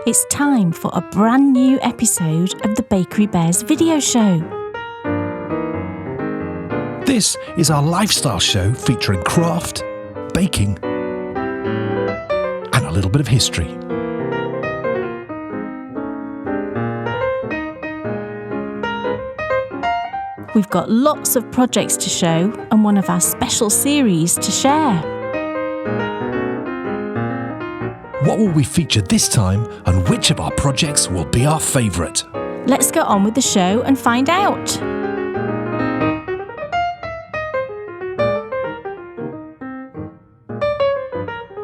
It's time for a brand new episode of the Bakery Bears video show. This is our lifestyle show featuring craft, baking, and a little bit of history. We've got lots of projects to show and one of our special series to share. What will we feature this time, and which of our projects will be our favourite? Let's get on with the show and find out.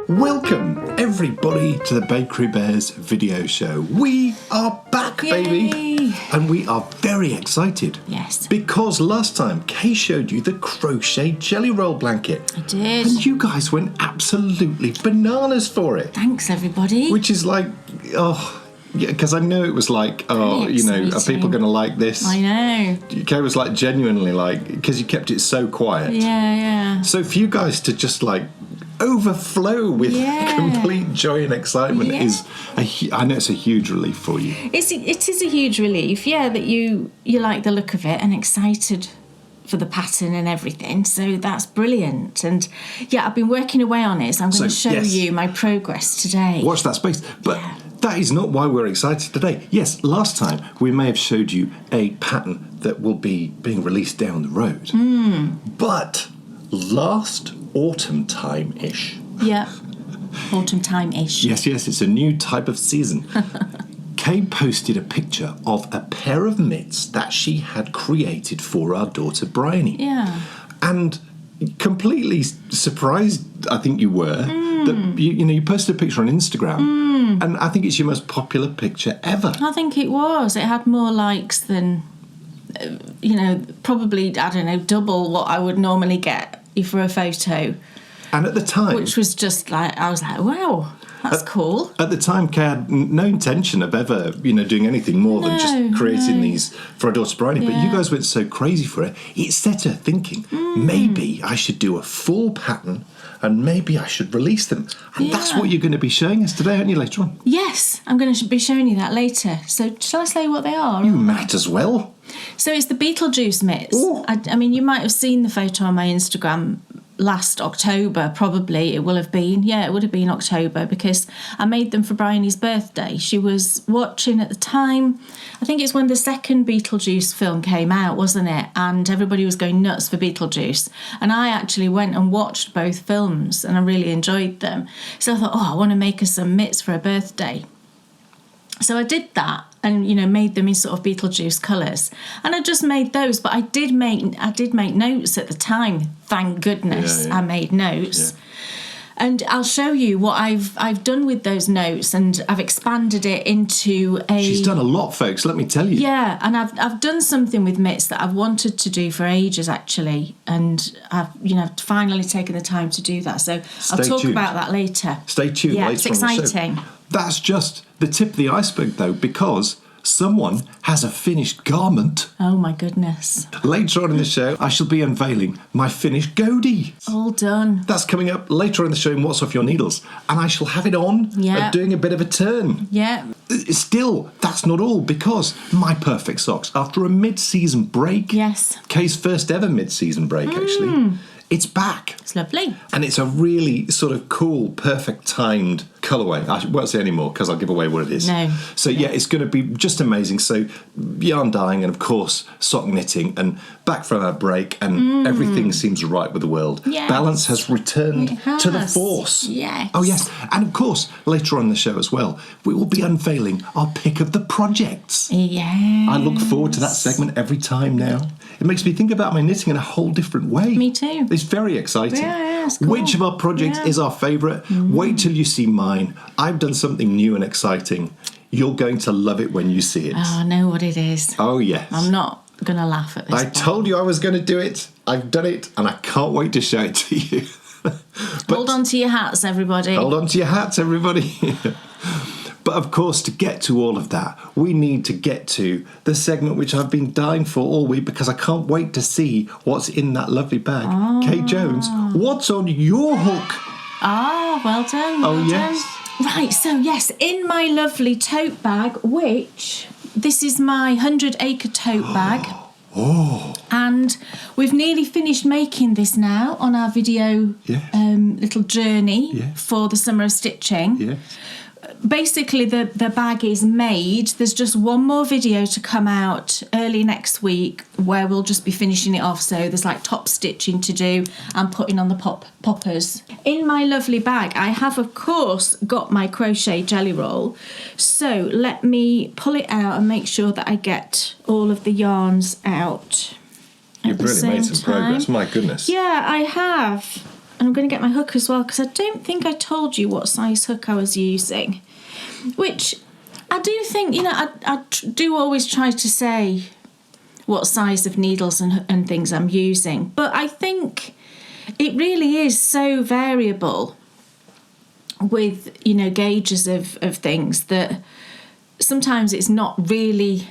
Welcome, everybody, to the Bakery Bears video show. We are back, baby! Yay. And we are very excited. Yes. Because last time, Kay showed you the Crochet Jelly Roll blanket. I did. And you guys went absolutely bananas for it. Thanks, everybody. Which is like, because I know it was like, are people going to like this? I know. Kay was like genuinely like, because you kept it so quiet. Yeah. So for you guys to just like overflow with complete joy and excitement is I know it's a huge relief for you. It is a huge relief, that you like the look of it and excited for the pattern and everything, so that's brilliant. And I've been working away on it, so I'm going to show you my progress today. Watch that space. But that is not why we're excited today. Yes, last time we may have showed you a pattern that will be being released down the road. But last autumn time-ish. Yeah, autumn time-ish. Yes, it's a new type of season. Kay posted a picture of a pair of mitts that she had created for our daughter Bryony. Yeah. And completely surprised, I think you were, that you posted a picture on Instagram, and I think it's your most popular picture ever. I think it was. It had more likes than, probably, I don't know, double what I would normally get for a photo. And at the time, which was just like, I was like, wow, that's cool. At the time, Kay had no intention of ever, doing anything more than just creating these for our daughter Bryony. But you guys went so crazy for it. It set her thinking, maybe I should do a full pattern and maybe I should release them. And that's what you're going to be showing us today, aren't you, later on? Yes, I'm going to be showing you that later. So shall I say what they are? You might as well. So it's the Beetlejuice Mitts. I mean, you might have seen the photo on my Instagram last October, probably. It will have been. Yeah, it would have been October, because I made them for Bryony's birthday. She was watching at the time. I think it's when the second Beetlejuice film came out, wasn't it? And everybody was going nuts for Beetlejuice. And I actually went and watched both films and I really enjoyed them. So I thought, I want to make her some mitts for her birthday. So I did that and, made them in sort of Beetlejuice colours. And I just made those, but I did make notes at the time. Thank goodness I made notes. Yeah. And I'll show you what I've done with those notes, and I've expanded it into a... She's done a lot, folks, let me tell you. Yeah, and I've done something with mitts that I've wanted to do for ages, actually. And I've, finally taken the time to do that. So I'll talk about that later. Stay tuned later on the show. It's exciting. That's just the tip of the iceberg, though, because someone has a finished garment. Oh, my goodness. Later on in the show, I shall be unveiling my finished Goldie. All done. That's coming up later on in the show in What's Off Your Needles. And I shall have it on doing a bit of a turn. Yeah. Still, that's not all, because my perfect socks, after a mid-season break... Yes. Kay's first ever mid-season break, actually... It's back. It's lovely. And it's a really sort of cool, perfect timed colourway. I won't say any more because I'll give away what it is. No. So it's going to be just amazing. So yarn dyeing and, of course, sock knitting, and back from our break, and everything seems right with the world. Yes. Balance has returned to the force. Yes. Oh, yes. And, of course, later on in the show as well, we will be unveiling our pick of the projects. Yeah. I look forward to that segment every time now. It makes me think about my knitting in a whole different way. Me too. It's very exciting. Yeah, it's cool. Which of our projects is our favourite? Wait till you see mine. I've done something new and exciting. You're going to love it when you see it. Oh, I know what it is. Oh, yes. I'm not going to laugh at this. I told you I was going to do it. I've done it, and I can't wait to show it to you. Hold on to your hats, everybody. Hold on to your hats, everybody. But of course, to get to all of that, we need to get to the segment which I've been dying for all week, because I can't wait to see what's in that lovely bag. Kate Jones, what's on your hook? Oh, well done. Well done. Right, so yes, in my lovely tote bag, which this is my 100-acre tote bag. Oh. And we've nearly finished making this now on our video little journey for the Summer of Stitching. Yeah. Basically, the bag is made. There's just one more video to come out early next week where we'll just be finishing it off. So there's like top stitching to do and putting on the poppers. In my lovely bag, I have, of course, got my Crochet Jelly Roll. So let me pull it out and make sure that I get all of the yarns out. You've really made some progress, my goodness. Yeah, I have. And I'm going to get my hook as well, because I don't think I told you what size hook I was using. Which I do think, I do always try to say what size of needles and things I'm using. But I think it really is so variable with, gauges of things that sometimes it's not really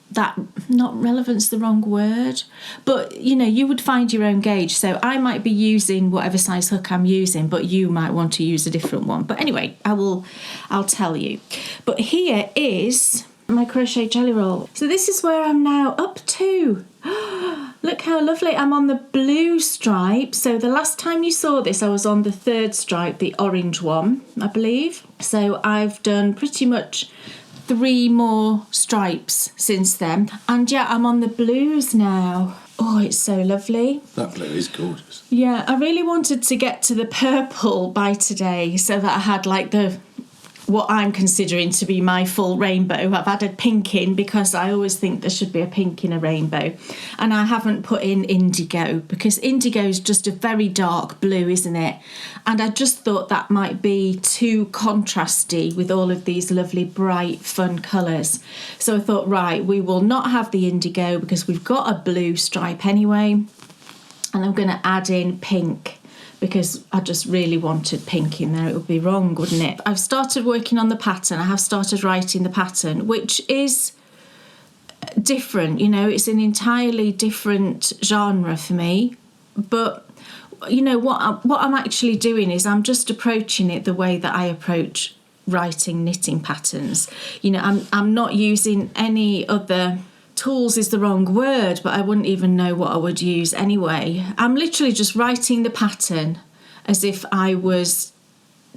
that, not relevant's the wrong word, but you would find your own gauge. So I might be using whatever size hook I'm using, but you might want to use a different one. But anyway, I'll tell you. But here is my Crochet Jelly Roll. So this is where I'm now up to. Look how lovely. I'm on the blue stripe. So the last time you saw this, I was on the third stripe, the orange one, I believe. So I've done pretty much 3 more stripes since then. And yeah, I'm on the blues now. Oh, it's so lovely. That blue is gorgeous. Yeah, I really wanted to get to the purple by today so that I had like what I'm considering to be my full rainbow. I've added pink in because I always think there should be a pink in a rainbow. And I haven't put in indigo because indigo is just a very dark blue, isn't it? And I just thought that might be too contrasty with all of these lovely, bright, fun colours. So I thought, right, we will not have the indigo because we've got a blue stripe anyway. And I'm going to add in pink, because I just really wanted pink in there. It would be wrong, wouldn't it? I've started working on the pattern. I have started writing the pattern, which is different. It's an entirely different genre for me. But, what I'm actually doing is I'm just approaching it the way that I approach writing knitting patterns. I'm not using any other tools is the wrong word, but I wouldn't even know what I would use anyway. I'm literally just writing the pattern as if I was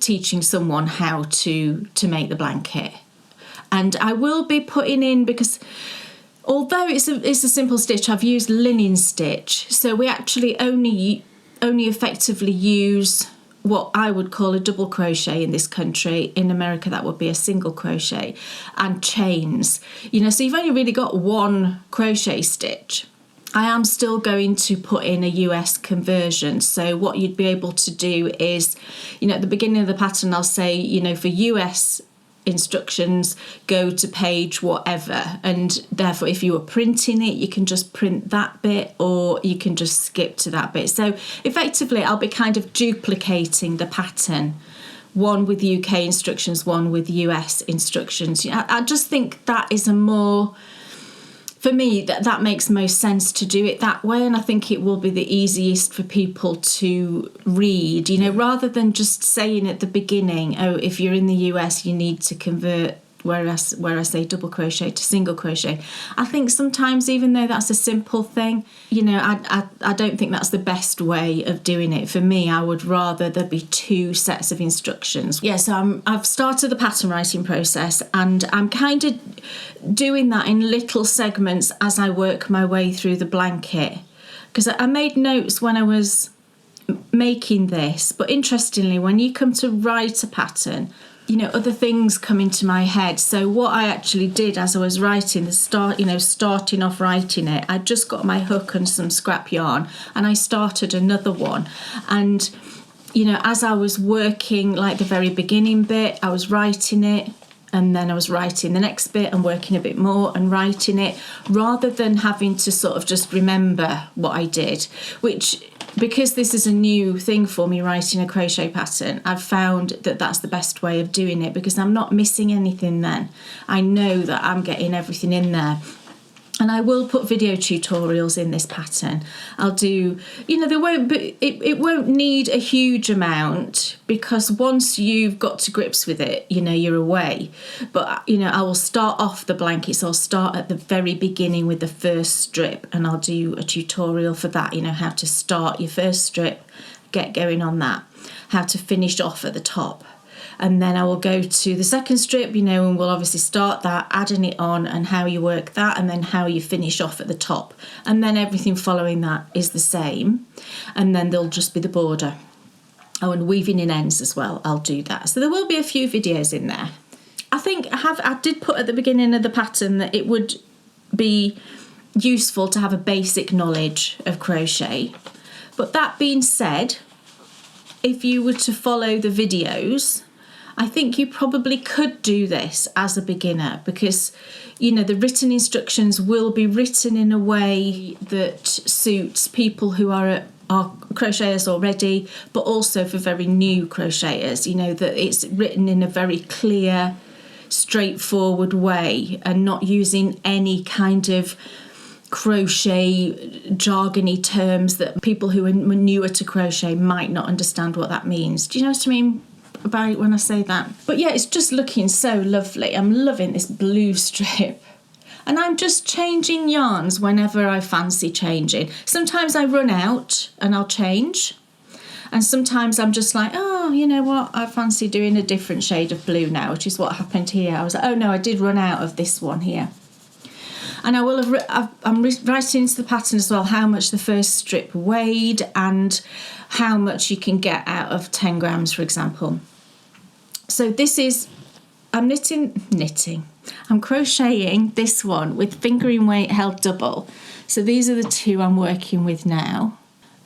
teaching someone how to make the blanket. And I will be putting in, because although it's a simple stitch, I've used linen stitch, so we actually only effectively use what I would call a double crochet in this country. In America, that would be a single crochet, and chains. So you've only really got one crochet stitch. I am still going to put in a US conversion. So what you'd be able to do is, at the beginning of the pattern, I'll say, for US instructions, go to page whatever, and therefore if you were printing it, you can just print that bit, or you can just skip to that bit. So effectively I'll be kind of duplicating the pattern, one with UK instructions, one with US instructions. I just think that is for me, that makes most sense to do it that way, and I think it will be the easiest for people to read, rather than just saying at the beginning, oh, if you're in the US, you need to convert where I say double crochet to single crochet. I think sometimes, even though that's a simple thing, I don't think that's the best way of doing it. For me, I would rather there be 2 sets of instructions. Yeah, so I've started the pattern writing process, and I'm kind of doing that in little segments as I work my way through the blanket, because I made notes when I was making this, but interestingly, when you come to write a pattern, other things come into my head. So what I actually did as I was writing, starting off writing it, I just got my hook and some scrap yarn, and I started another one. And, as I was working, like the very beginning bit, I was writing it, and then I was writing the next bit and working a bit more and writing it, rather than having to sort of just remember what I did, which, because this is a new thing for me, writing a crochet pattern, I've found that that's the best way of doing it, because I'm not missing anything then. I know that I'm getting everything in there. And I will put video tutorials in this pattern. I'll do, there won't be, it won't need a huge amount, because once you've got to grips with it, you're away. But, I will start off the blankets. I'll start at the very beginning with the first strip, and I'll do a tutorial for that, how to start your first strip, get going on that, how to finish off at the top. And then I will go to the second strip, and we'll obviously start that, adding it on, and how you work that, and then how you finish off at the top. And then everything following that is the same. And then there'll just be the border. Oh, and weaving in ends as well, I'll do that. So there will be a few videos in there. I think I did put at the beginning of the pattern that it would be useful to have a basic knowledge of crochet. But that being said, if you were to follow the videos, I think you probably could do this as a beginner, because, the written instructions will be written in a way that suits people who are crocheters already, but also for very new crocheters, that it's written in a very clear, straightforward way, and not using any kind of crochet jargony terms that people who are newer to crochet might not understand what that means. Do you know what I mean about when I say that? But yeah, it's just looking so lovely. I'm loving this blue strip, and I'm just changing yarns whenever I fancy changing. Sometimes I run out and I'll change, and sometimes I'm just like, oh, you know what, I fancy doing a different shade of blue now, which is what happened here. I was like, oh no, I did run out of this one here. And I will have, I'm writing into the pattern as well how much the first strip weighed and how much you can get out of 10 grams, for example. So this is, I'm crocheting this one with fingering weight held double. So these are the two I'm working with now.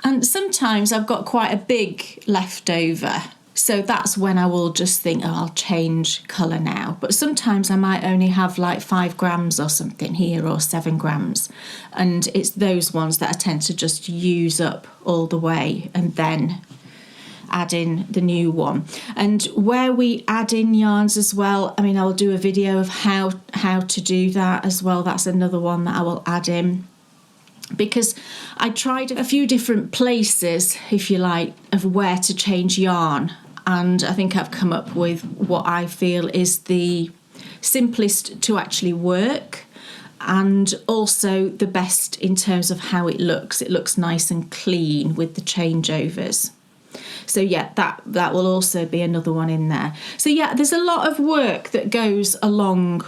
And sometimes I've got quite a big leftover. So that's when I will just think, oh, I'll change colour now. But sometimes I might only have like 5 grams or something here, or 7 grams. And it's those ones that I tend to just use up all the way and then add in the new one. And where we add in yarns as well, I'll do a video of how to do that as well. That's another one that I will add in. Because I tried a few different places, if you like, of where to change yarn. And I think I've come up with what I feel is the simplest to actually work, and also the best in terms of how it looks. It looks nice and clean with the changeovers. So yeah, that will also be another one in there. So yeah, there's a lot of work that goes along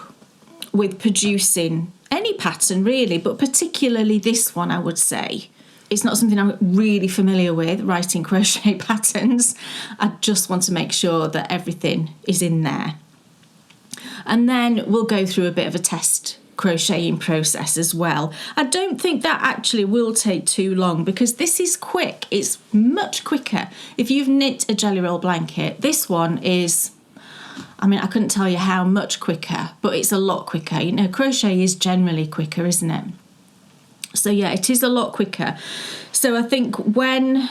with producing any pattern really, but particularly this one, I would say. It's not something I'm really familiar with, writing crochet patterns. I just want to make sure that everything is in there. And then we'll go through a bit of a test crocheting process as well. I don't think that actually will take too long, because this is quick. It's much quicker. If you've knit a jelly roll blanket, this one is, I couldn't tell you how much quicker, but it's a lot quicker. Crochet is generally quicker, isn't it? So yeah, it is a lot quicker. So I think when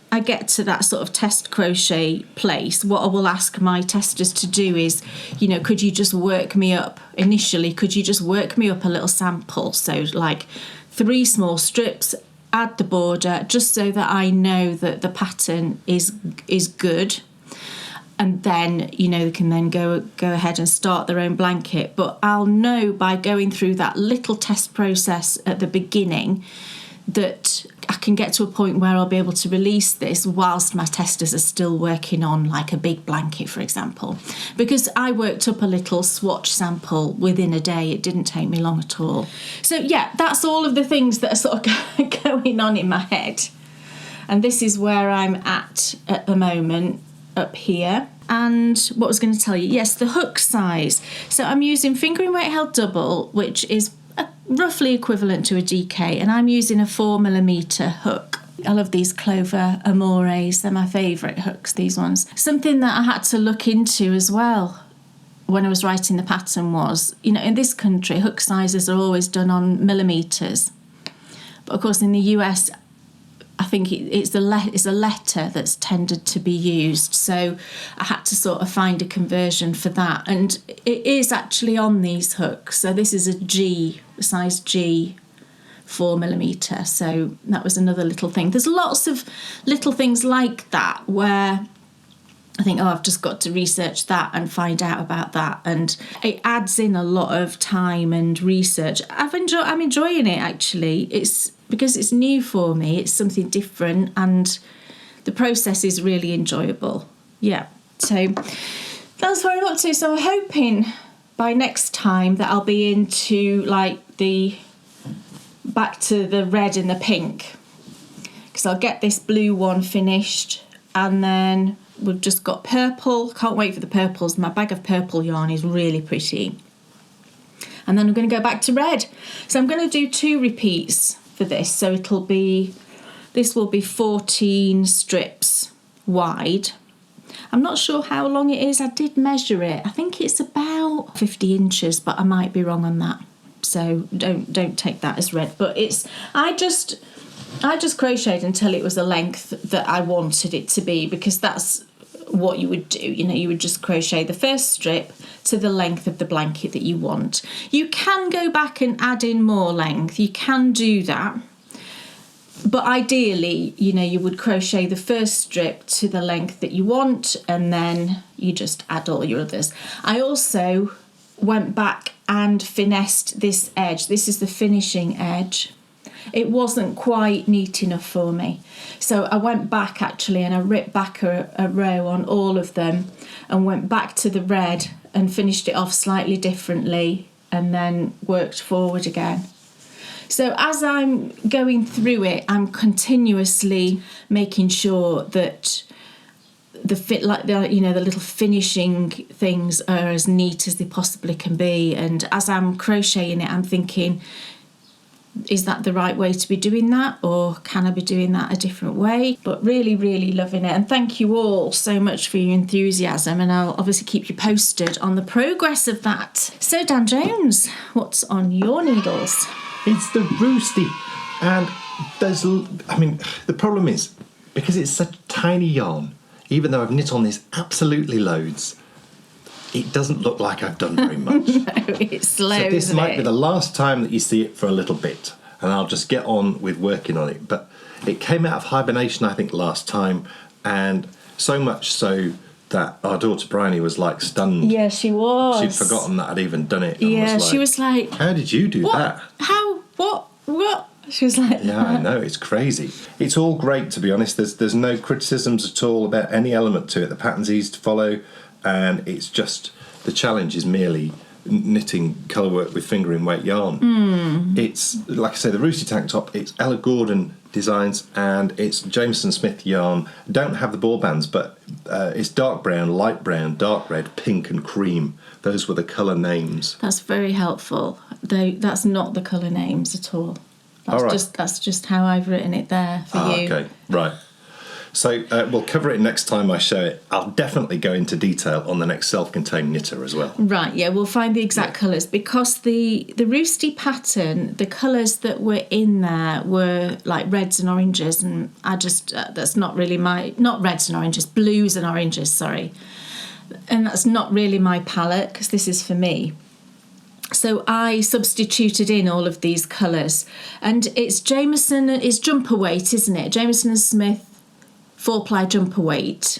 I get to that sort of test crochet place, what I will ask my testers to do is, could you just work me up initially? Could you just work me up a little sample? So like 3 small strips, add the border, just so that I know that the pattern is good. And then, they can then go ahead and start their own blanket. But I'll know by going through that little test process at the beginning that I can get to a point where I'll be able to release this whilst my testers are still working on like a big blanket, for example. Because I worked up a little swatch sample within a day. It didn't take me long at all. So yeah, that's all of the things that are sort of going on in my head. And this is where I'm at the moment, up here. And what I was going to tell you, yes, the hook size. So I'm using fingering weight held double, which is roughly equivalent to a DK, and I'm using a 4mm hook. I love these Clover Amores. They're my favourite hooks, these ones. Something that I had to look into as well when I was writing the pattern was, in this country, hook sizes are always done on millimetres. But of course in the US, I think it's a letter that's tended to be used, so I had to sort of find a conversion for that, and it is actually on these hooks. So this is a size G 4mm, so that was another little thing. There's lots of little things like that where I think, I've just got to research that and find out about that, and it adds in a lot of time and research. I'm enjoying it, actually. It's because it's new for me, it's something different, and the process is really enjoyable. Yeah, so that's what I'm up to. So I'm hoping by next time that I'll be into like back to the red and the pink, because I'll get this blue one finished, and then we've just got purple. Can't wait for the purples. My bag of purple yarn is really pretty. And then I'm going to go back to red. So I'm going to do 2 repeats for this. So this will be 14 strips wide. I'm not sure how long it is. I did measure it. I think it's about 50 inches, but I might be wrong on that. So don't take that as read. But I just crocheted until it was a length that I wanted it to be, because that's what you would do. You would just crochet the first strip to the length of the blanket that you want. You can go back and add in more length. You can do that. But ideally, you would crochet the first strip to the length that you want, and then you just add all your others. I also went back and finessed this edge. This is the finishing edge. It wasn't quite neat enough for me. So I went back actually, and I ripped back a row on all of them and went back to the red and finished it off slightly differently, and then worked forward again. So as I'm going through it, I'm continuously making sure that the little finishing things are as neat as they possibly can be. And as I'm crocheting it, I'm thinking, is that the right way to be doing that, or can I be doing that a different way? But really, really loving it. And thank you all so much for your enthusiasm, and I'll obviously keep you posted on the progress of that. So Dan Jones, what's on your needles? It's the Roosty, and the problem is, because it's such tiny yarn, even though I've knit on this absolutely loads, it doesn't look like I've done very much. No, it's slow. So this might be the last time that you see it for a little bit, and I'll just get on with working on it. But it came out of hibernation, I think, last time, and so much so that our daughter Bryony was like stunned. Yeah, she was. She'd forgotten that I'd even done it. Yeah, she was like, "How did you do that? How? What?" She was like, "Yeah, I know, it's crazy." It's all great, to be honest. There's no criticisms at all about any element to it. The pattern's easy to follow, and it's just, the challenge is merely knitting colour work with fingering weight yarn. It's, like I say, the Roosty tank top, it's Ella Gordon designs, and it's Jameson Smith yarn. Don't have the ball bands, but it's dark brown, light brown, dark red, pink and cream. Those were the colour names. That's very helpful. Though that's not the colour names at all. That's just how I've written it there for you. Okay, right. So we'll cover it next time I show it. I'll definitely go into detail on the next self-contained knitter as well. Right, yeah, we'll find the exact colours, because the Roosty pattern, the colours that were in there were like reds and oranges, and I just, that's not really not reds and oranges, blues and oranges, sorry. And that's not really my palette, because this is for me. So I substituted in all of these colours, and it's jumper weight, isn't it? Jameson and Smith 4-ply jumper weight.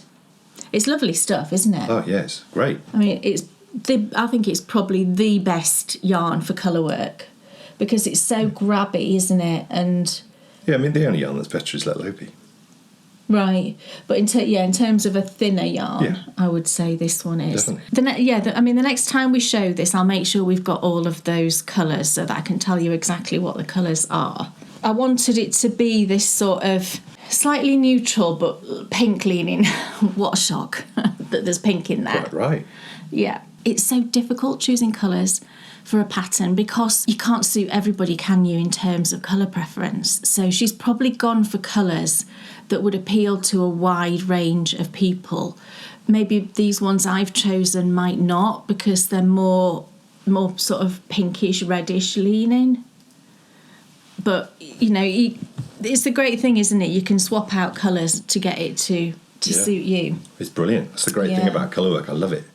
It's lovely stuff, isn't it? Oh yes, great. I mean, I think it's probably the best yarn for colour work, because it's so grabby, isn't it? And yeah, I mean, the only yarn that's better is Let Loopy. Right, but in terms of a thinner yarn, I would say this one is. Definitely. The next time we show this, I'll make sure we've got all of those colours so that I can tell you exactly what the colours are. I wanted it to be this sort of slightly neutral but pink leaning. What a shock that there's pink in there. Quite right. Yeah. It's so difficult choosing colours for a pattern, because you can't suit everybody, can you, in terms of colour preference. So she's probably gone for colours that would appeal to a wide range of people. Maybe these ones I've chosen might not, because they're more sort of pinkish, reddish leaning. But, it's the great thing, isn't it? You can swap out colours to get it to suit you. It's brilliant. That's the great thing about colour work. I love it.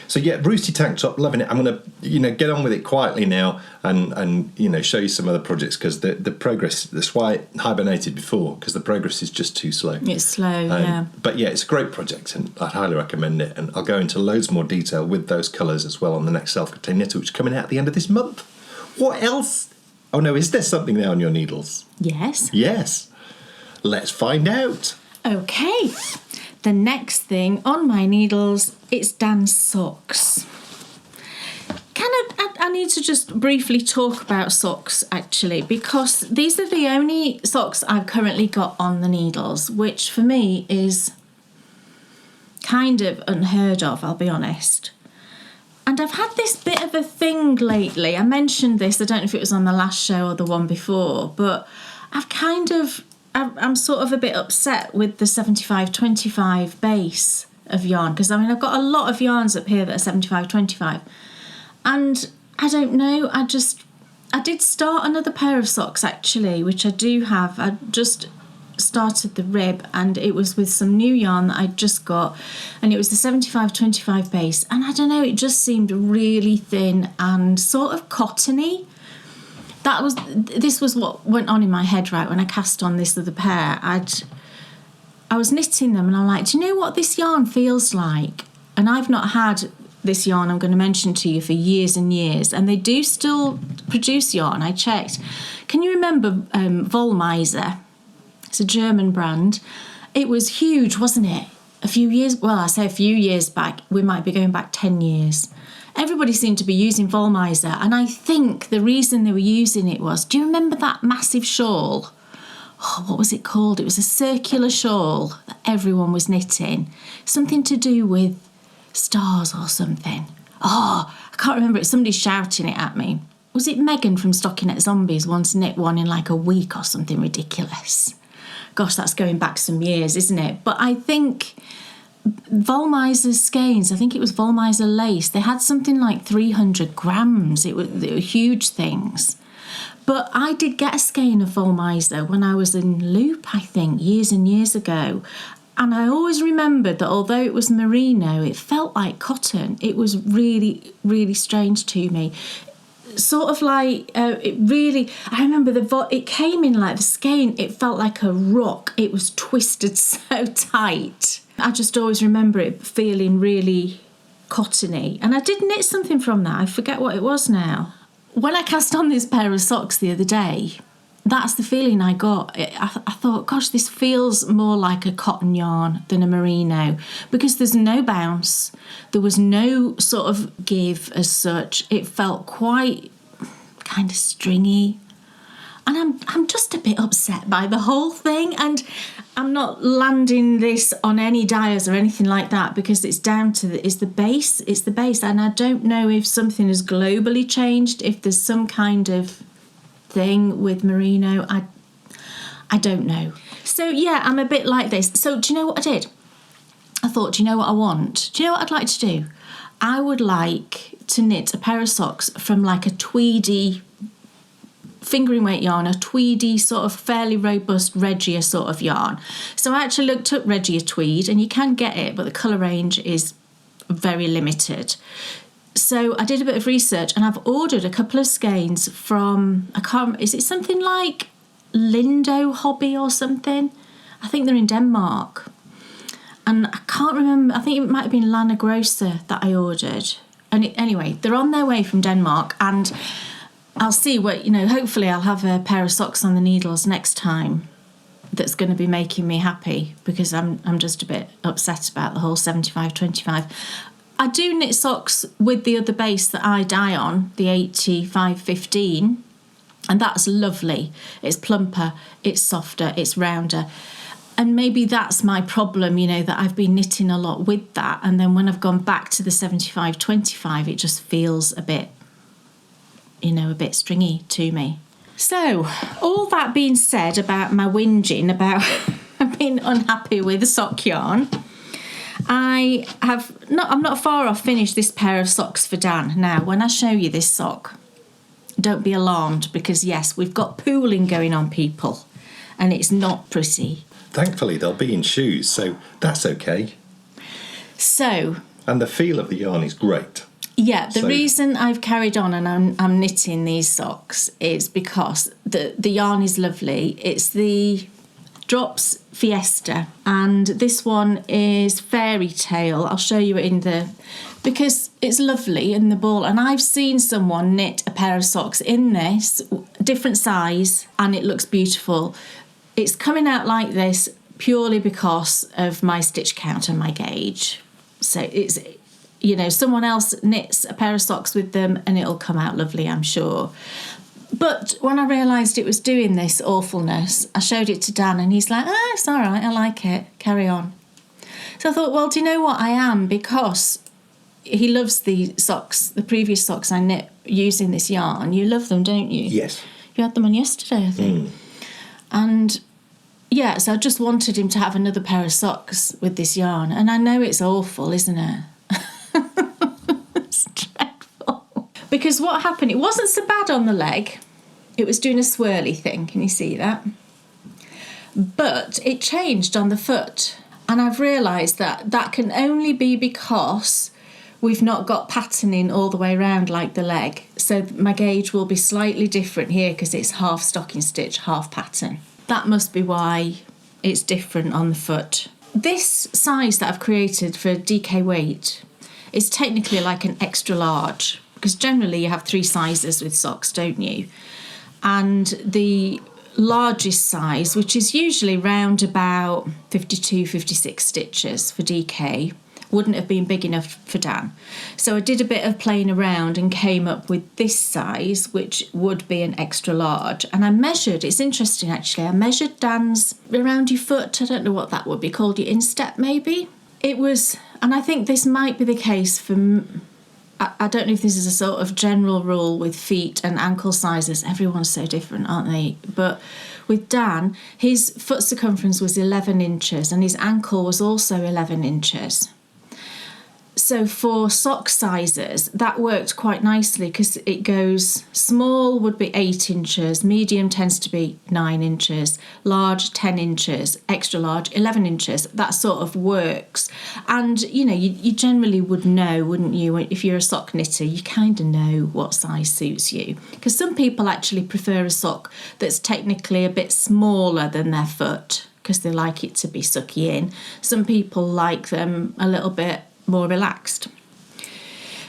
So Roosty tank top, loving it. I'm going to, get on with it quietly now and show you some other projects because the progress, that's why I hibernated before, because the progress is just too slow. It's slow, yeah. But it's a great project and I'd highly recommend it. And I'll go into loads more detail with those colours as well on the next self-contained knitter, which is coming out at the end of this month. What else? Oh no, is there something there on your needles? Yes. Yes. Let's find out. Okay. The next thing on my needles, it's Dan's socks. I need to just briefly talk about socks, actually, because these are the only socks I've currently got on the needles, which for me is kind of unheard of, I'll be honest. And I've had this bit of a thing lately. I mentioned this, I don't know if it was on the last show or the one before, but I'm sort of a bit upset with the 75-25 base of yarn because I've got a lot of yarns up here that are 75-25 and I don't know, I did start another pair of socks actually, which I do have. I just started the rib and it was with some new yarn that I'd just got and it was the 75-25 base and I don't know, it just seemed really thin and sort of cottony. This was what went on in my head right when I cast on this other pair. I was knitting them and I'm like, do you know what this yarn feels like? And I've not had this yarn I'm going to mention to you for years and years, and they do still produce yarn. I checked. Can you remember Wollmeiser? It's a German brand. It was huge, wasn't it? A few years back. We might be going back 10 years. Everybody seemed to be using Wollmeiser, and I think the reason they were using it was, do you remember that massive shawl? Oh, what was it called? It was a circular shawl that everyone was knitting. Something to do with stars or something. Oh, I can't remember it. Somebody's shouting it at me. Was it Megan from Stockinette Zombies once knit one in like a week or something ridiculous? Gosh, that's going back some years, isn't it? But I think Wollmeiser skeins, I think it was Wollmeiser lace, they had something like 300 grams. They were huge things. But I did get a skein of Wollmeiser when I was in Loop, I think, years and years ago. And I always remembered that although it was merino, it felt like cotton. It was really, really strange to me. Sort of like, I remember it came in like the skein, it felt like a rock. It was twisted so tight. I just always remember it feeling really cottony. And I did knit something from that. I forget what it was now. When I cast on this pair of socks the other day, that's the feeling I got. I thought, gosh, this feels more like a cotton yarn than a merino because there's no bounce. There was no sort of give as such. It felt quite kind of stringy. And I'm just a bit upset by the whole thing. And I'm not landing this on any dyers or anything like that because it's down to it's the base. It's the base. And I don't know if something has globally changed, if there's some kind of thing with merino. I don't know. So yeah, I'm a bit like this. So do you know what I did? I thought, do you know what I want? Do you know what I'd like to do? I would like to knit a pair of socks from like a tweedy fingering weight yarn, a tweedy sort of fairly robust Regia sort of yarn. So I actually looked up Regia tweed and you can get it, but the colour range is very limited. So I did a bit of research and I've ordered a couple of skeins from, is it something like Lindo Hobby or something? I think they're in Denmark. And I can't remember, I think it might have been Lana Grossa that I ordered. And anyway, they're on their way from Denmark and I'll see what, hopefully I'll have a pair of socks on the needles next time that's going to be making me happy because I'm just a bit upset about the whole 75-25. I do knit socks with the other base that I dye on, the 85-15, and that's lovely. It's plumper, it's softer, it's rounder. And maybe that's my problem, that I've been knitting a lot with that. And then when I've gone back to the 75-25, it just feels a bit stringy to me. So, all that being said about my whinging about being unhappy with the sock yarn, I'm not far off finished this pair of socks for Dan. Now, when I show you this sock, don't be alarmed, because yes, we've got pooling going on, people, and it's not pretty. Thankfully, they'll be in shoes, so that's okay. So... And the feel of the yarn is great. Yeah, the reason I've carried on and I'm knitting these socks is because the yarn is lovely. It's the Drops Fiesta, and this one is Fairy Tale. I'll show you it in the... because it's lovely in the ball, and I've seen someone knit a pair of socks in this, different size, and it looks beautiful. It's coming out like this purely because of my stitch count and my gauge. So it's... you know, someone else knits a pair of socks with them and it'll come out lovely, I'm sure. But when I realised it was doing this awfulness, I showed it to Dan and he's like, it's all right, I like it, carry on. So I thought, well, do you know what? I am, because he loves the socks, the previous socks I knit using this yarn. You love them, don't you? Yes. You had them on yesterday, I think. And... yeah, so I just wanted him to have another pair of socks with this yarn. And I know it's awful, isn't it? It's dreadful. Because what happened, it wasn't so bad on the leg. It was doing a swirly thing, can you see that? But it changed on the foot. And I've realised that that can only be because we've not got patterning all the way around like the leg. So my gauge will be slightly different here because it's half stocking stitch, half pattern. That must be why it's different on the foot. This size that I've created for DK weight is technically like an extra large, because generally you have 3 sizes with socks, don't you? And the largest size, which is usually round about 52, 56 stitches for DK, wouldn't have been big enough for Dan. So I did a bit of playing around and came up with this size, which would be an extra large. And I measured, it's interesting actually, I measured Dan's around your foot. I don't know what that would be called, your instep maybe. It was, and I think this might be the case for, I don't know if this is a sort of general rule with feet and ankle sizes. Everyone's so different, aren't they? But with Dan, his foot circumference was 11 inches and his ankle was also 11 inches. So for sock sizes, that worked quite nicely because it goes, small would be 8 inches, medium tends to be 9 inches, large 10 inches, extra large 11 inches. That sort of works. And, you know, you generally would know, wouldn't you, if you're a sock knitter, you kind of know what size suits you. Because some people actually prefer a sock that's technically a bit smaller than their foot because they like it to be sucky in. Some people like them a little bit more relaxed.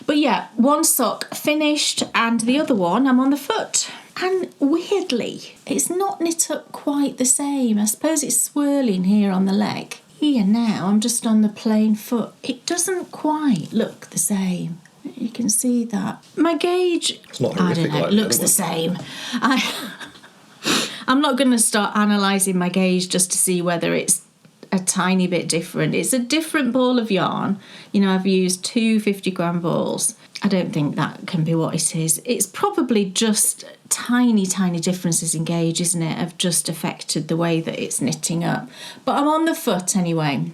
But yeah, one sock finished and the other one I'm on the foot. And weirdly, it's not knit up quite the same. I suppose it's swirling here on the leg. Here now, I'm just on the plain foot. It doesn't quite look the same. You can see that. My gauge, it's not I don't know, like it looks the same. I'm not going to start analysing my gauge just to see whether it's a tiny bit different. It's a different ball of yarn. You know, I've used 2 50-gram balls. I don't think that can be what it is. It's probably just tiny differences in gauge, isn't it, have just affected the way that it's knitting up. But I'm on the foot anyway.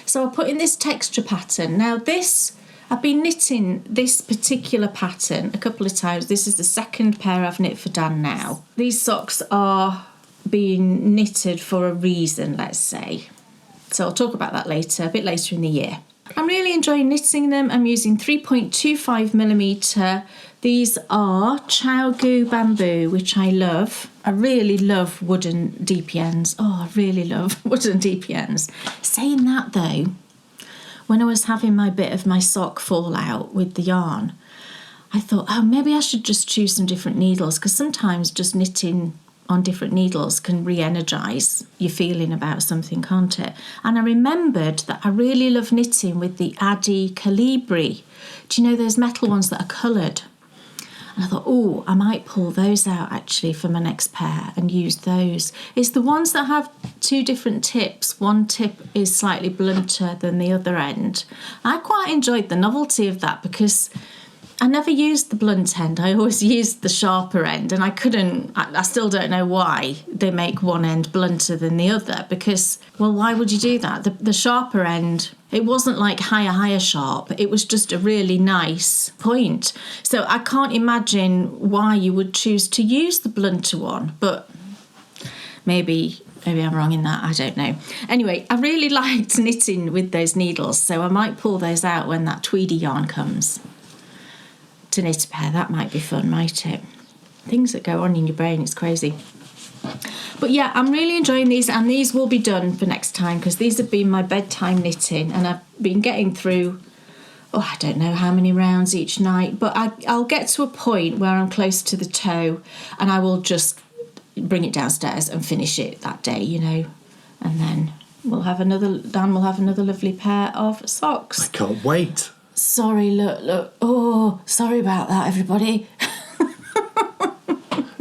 So I put in this texture pattern. Now this, I've been knitting this particular pattern a couple of times. This is the second pair I've knit for Dan now. These socks are being knitted for a reason, let's say. So I'll talk about that later, a bit later in the year. I'm really enjoying knitting them. I'm using 3.25mm. These are Chow-Goo Bamboo, which I love. I really love wooden DPNs. Oh, I really love wooden DPNs. Saying that though, when I was having my bit of my sock fallout with the yarn, I thought, oh, maybe I should just choose some different needles, because sometimes just knitting on different needles can re-energise your feeling about something, can't it? And I remembered that I really love knitting with the Addi Calibri. Do you know those metal ones that are coloured? And I thought, oh, I might pull those out actually for my next pair and use those. It's the ones that have 2 different tips. One tip is slightly blunter than the other end. I quite enjoyed the novelty of that because I never used the blunt end. I always used the sharper end, and I still don't know why they make one end blunter than the other, because, well, why would you do that? The sharper end It wasn't like higher sharp. It was just a really nice point. So I can't imagine why you would choose to use the blunter one, but maybe I'm wrong in that. I don't know. Anyway, I really liked knitting with those needles, so I might pull those out when that Tweedy yarn comes to knit a pair. That might be fun, might it? Things that go on in your brain, it's crazy. But yeah, I'm really enjoying these, and these will be done for next time because these have been my bedtime knitting, and I've been getting through, I don't know how many rounds each night, but I'll get to a point where I'm close to the toe and I will just bring it downstairs and finish it that day, and then Dan will have another lovely pair of socks. I can't wait. Sorry, look. Oh, sorry about that, everybody.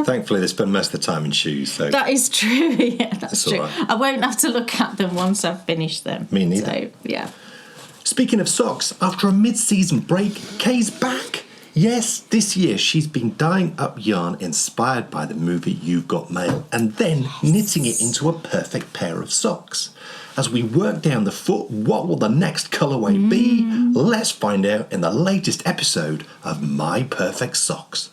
Thankfully, they spend most of the time in shoes. So that is true. Yeah, that's true. Right. I won't have to look at them once I've finished them. Me neither. So, yeah. Speaking of socks, after a mid-season break, Kay's back. Yes, this year she's been dyeing up yarn inspired by the movie You've Got Mail and then knitting it into a perfect pair of socks. As we work down the foot, what will the next colourway be? Let's find out in the latest episode of My Perfect Socks.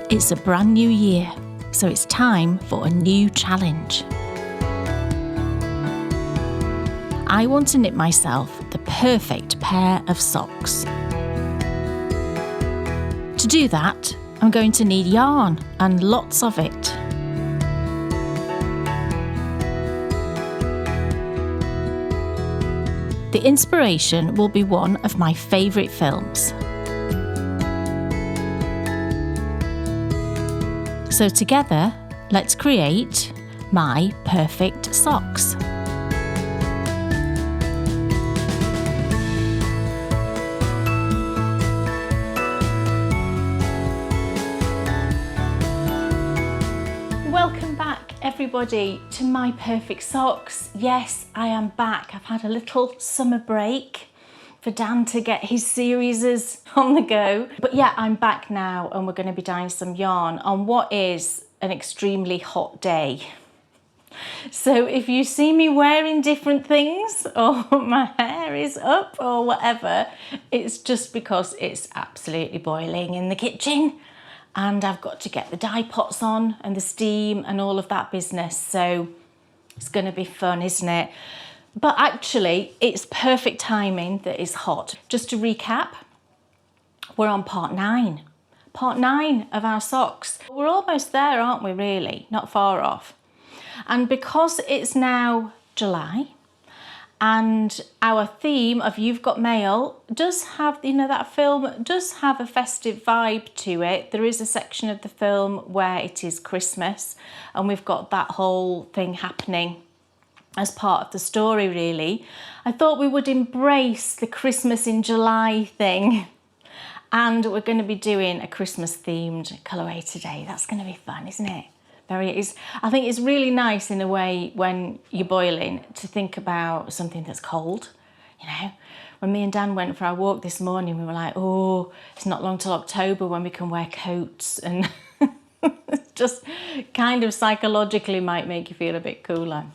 It's a brand new year, so it's time for a new challenge. I want to knit myself the perfect pair of socks. To do that, I'm going to need yarn and lots of it. The inspiration will be one of my favourite films. So together, let's create my perfect socks. Welcome back, everybody, to My Perfect Socks. Yes, I am back. I've had a little summer break for Dan to get his series on the go. But yeah, I'm back now and we're going to be dyeing some yarn on what is an extremely hot day. So if you see me wearing different things or my hair is up or whatever, it's just because it's absolutely boiling in the kitchen and I've got to get the dye pots on and the steam and all of that business. So it's going to be fun, isn't it? But actually, it's perfect timing that it's hot. Just to recap, we're on part 9. Part 9 of our socks. We're almost there, aren't we, really? Not far off. And because it's now July, and our theme of You've Got Mail does have, that film does have a festive vibe to it. There is a section of the film where it is Christmas, and we've got that whole thing happening as part of the story, really. I thought we would embrace the Christmas in July thing. And we're going to be doing a Christmas themed colourway today. That's going to be fun, isn't it? I think it's really nice in a way when you're boiling to think about something that's cold. When me and Dan went for our walk this morning, we were like, oh, it's not long till October when we can wear coats, and just kind of psychologically might make you feel a bit cooler.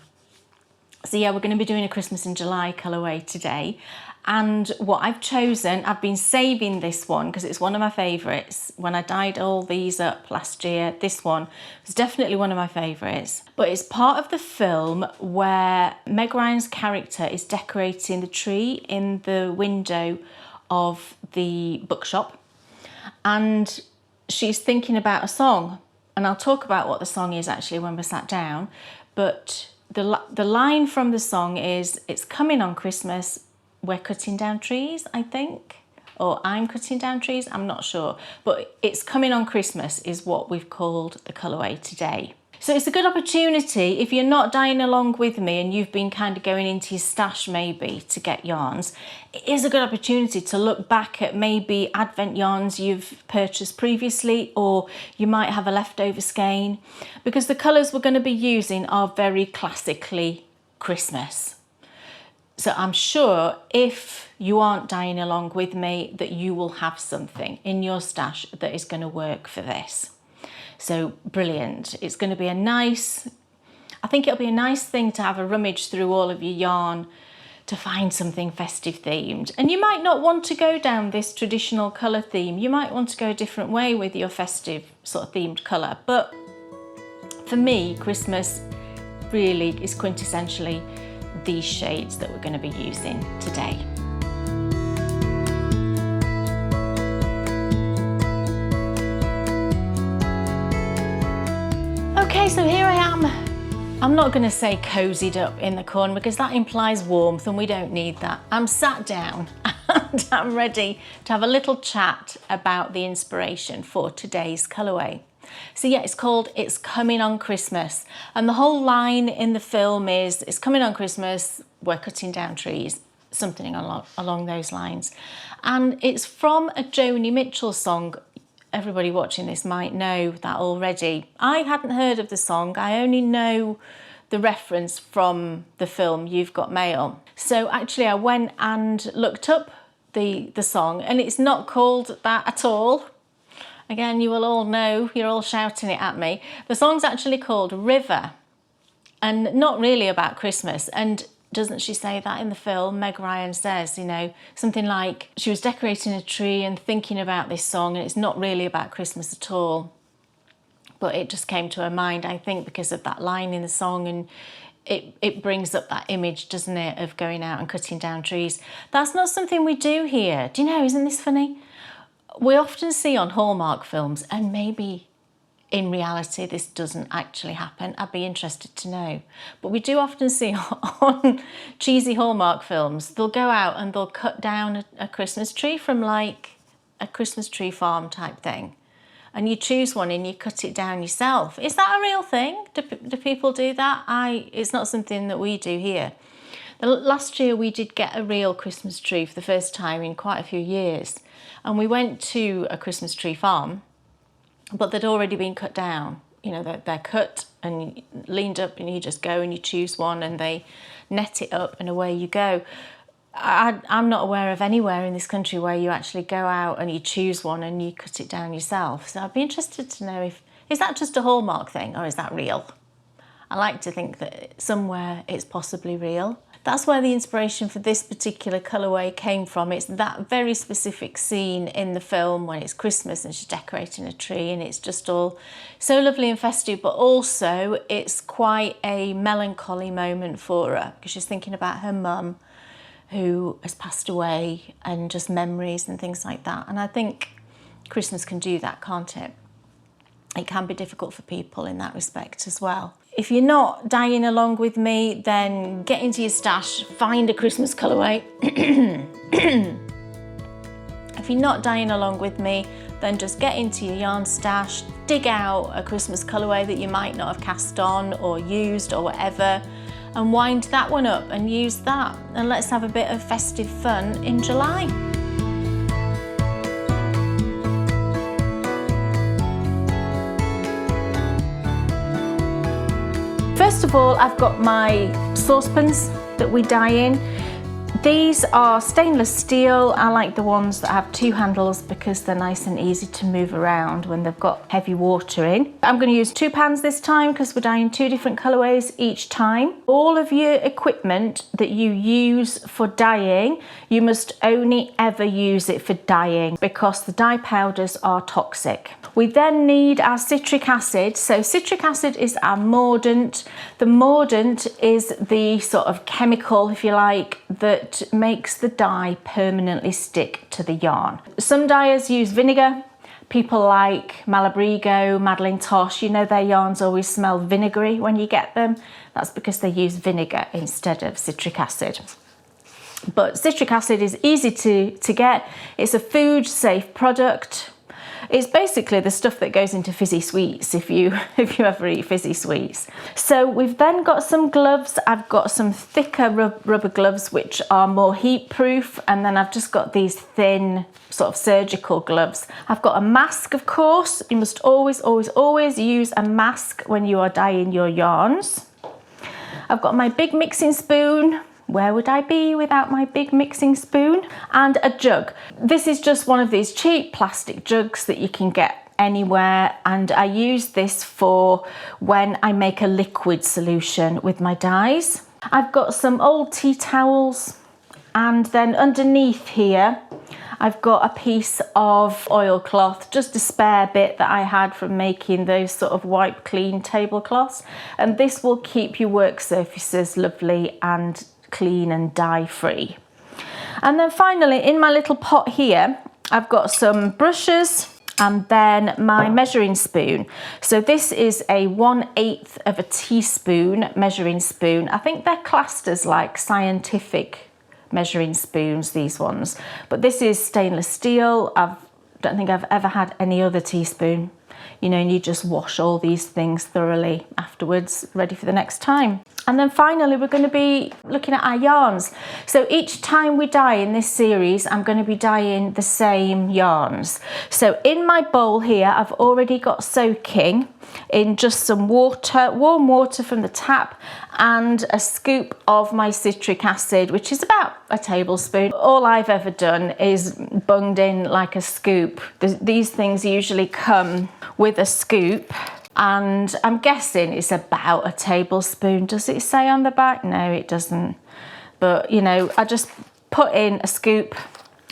So yeah, we're going to be doing a Christmas in July colourway today. And what I've chosen, I've been saving this one because it's one of my favourites. When I dyed all these up last year, this one was definitely one of my favourites. But it's part of the film where Meg Ryan's character is decorating the tree in the window of the bookshop. And she's thinking about a song. And I'll talk about what the song is actually when we're sat down. But the line from the song is, it's coming on Christmas, we're cutting down trees, I think, or I'm cutting down trees, I'm not sure. But it's coming on Christmas is what we've called the colourway today. So it's a good opportunity if you're not dying along with me and you've been kind of going into your stash maybe to get yarns. It is a good opportunity to look back at maybe Advent yarns you've purchased previously, or you might have a leftover skein, because the colours we're going to be using are very classically Christmas. So I'm sure if you aren't dying along with me that you will have something in your stash that is going to work for this. So brilliant. It's going to be I think it'll be a nice thing to have a rummage through all of your yarn to find something festive themed. And you might not want to go down this traditional colour theme. You might want to go a different way with your festive sort of themed colour. But for me, Christmas really is quintessentially these shades that we're going to be using today. Okay, so here I am. I'm not going to say cozied up in the corner because that implies warmth and we don't need that. I'm sat down and I'm ready to have a little chat about the inspiration for today's colourway. So yeah, it's called It's Coming on Christmas, and the whole line in the film is it's coming on Christmas, we're cutting down trees, something along those lines. And it's from a Joni Mitchell song. Everybody watching this might know that already. I hadn't heard of the song. I only know the reference from the film You've Got Mail. So actually I went and looked up the song, and it's not called that at all. Again, you will all know, you're all shouting it at me. The song's actually called River, and not really about Christmas. And doesn't she say that in the film? Meg Ryan says, you know, something like she was decorating a tree and thinking about this song, and it's not really about Christmas at all. But it just came to her mind, I think, because of that line in the song, and it brings up that image, doesn't it, of going out and cutting down trees. That's not something we do here. Do you know, isn't this funny? We often see on Hallmark films, and maybe in reality this doesn't actually happen, I'd be interested to know, but we do often see on cheesy Hallmark films, they'll go out and they'll cut down a Christmas tree from like a Christmas tree farm type thing, and you choose one and you cut it down yourself. Is that a real thing? Do people do that? It's not something that we do here. Last year we did get a real Christmas tree for the first time in quite a few years, and we went to a Christmas tree farm, but they'd already been cut down. You know, they're cut and leaned up, and you just go and you choose one and they net it up and away you go. I'm not aware of anywhere in this country where you actually go out and you choose one and you cut it down yourself. So I'd be interested to know is that just a Hallmark thing, or is that real? I like to think that somewhere it's possibly real. That's where the inspiration for this particular colourway came from. It's that very specific scene in the film when it's Christmas and she's decorating a tree, and it's just all so lovely and festive, but also it's quite a melancholy moment for her because she's thinking about her mum who has passed away, and just memories and things like that. And I think Christmas can do that, can't it? It can be difficult for people in that respect as well. If you're not dying along with me, then get into your stash, find a Christmas colourway. If you're not dying along with me, then just get into your yarn stash, dig out a Christmas colourway that you might not have cast on or used or whatever, and wind that one up and use that. And let's have a bit of festive fun in July. First of all, I've got my saucepans that we dye in. These are stainless steel. I like the ones that have two handles because they're nice and easy to move around when they've got heavy water in. I'm going to use 2 pans this time because we're dyeing 2 different colourways each time. All of your equipment that you use for dyeing, you must only ever use it for dyeing because the dye powders are toxic. We then need our citric acid. So citric acid is our mordant. The mordant is the sort of chemical, if you like, that makes the dye permanently stick to the yarn. Some dyers use vinegar. People like Malabrigo, Madeline Tosh, you know their yarns always smell vinegary when you get them. That's because they use vinegar instead of citric acid. But citric acid is easy to get. It's a food safe product. It's basically the stuff that goes into fizzy sweets if you ever eat fizzy sweets. So we've then got some gloves. I've got some thicker rubber gloves which are more heat proof, and then I've just got these thin sort of surgical gloves. I've got a mask, of course. You must always use a mask when you are dyeing your yarns. I've got my big mixing spoon. Where would I be without my big mixing spoon? And a jug. This is just one of these cheap plastic jugs that you can get anywhere, and I use this for when I make a liquid solution with my dyes. I've got some old tea towels, and then underneath here I've got a piece of oilcloth, just a spare bit that I had from making those sort of wipe clean tablecloths, and this will keep your work surfaces lovely and clean and dye free. And then finally, in my little pot here, I've got some brushes and then my measuring spoon. So this is a 1/8 of a teaspoon measuring spoon. I think they're classed as like scientific measuring spoons, these ones, but this is stainless steel. I don't think I've ever had any other teaspoon. You know, and you just wash all these things thoroughly afterwards, ready for the next time. And then finally, we're going to be looking at our yarns. So each time we dye in this series, I'm going to be dyeing the same yarns. So in my bowl here, I've already got soaking in just some water, warm water from the tap, and a scoop of my citric acid, which is about a tablespoon. All I've ever done is bunged in like a scoop. These things usually come with a scoop, and I'm guessing it's about a tablespoon. Does it say on the back? No, it doesn't. But you know, I just put in a scoop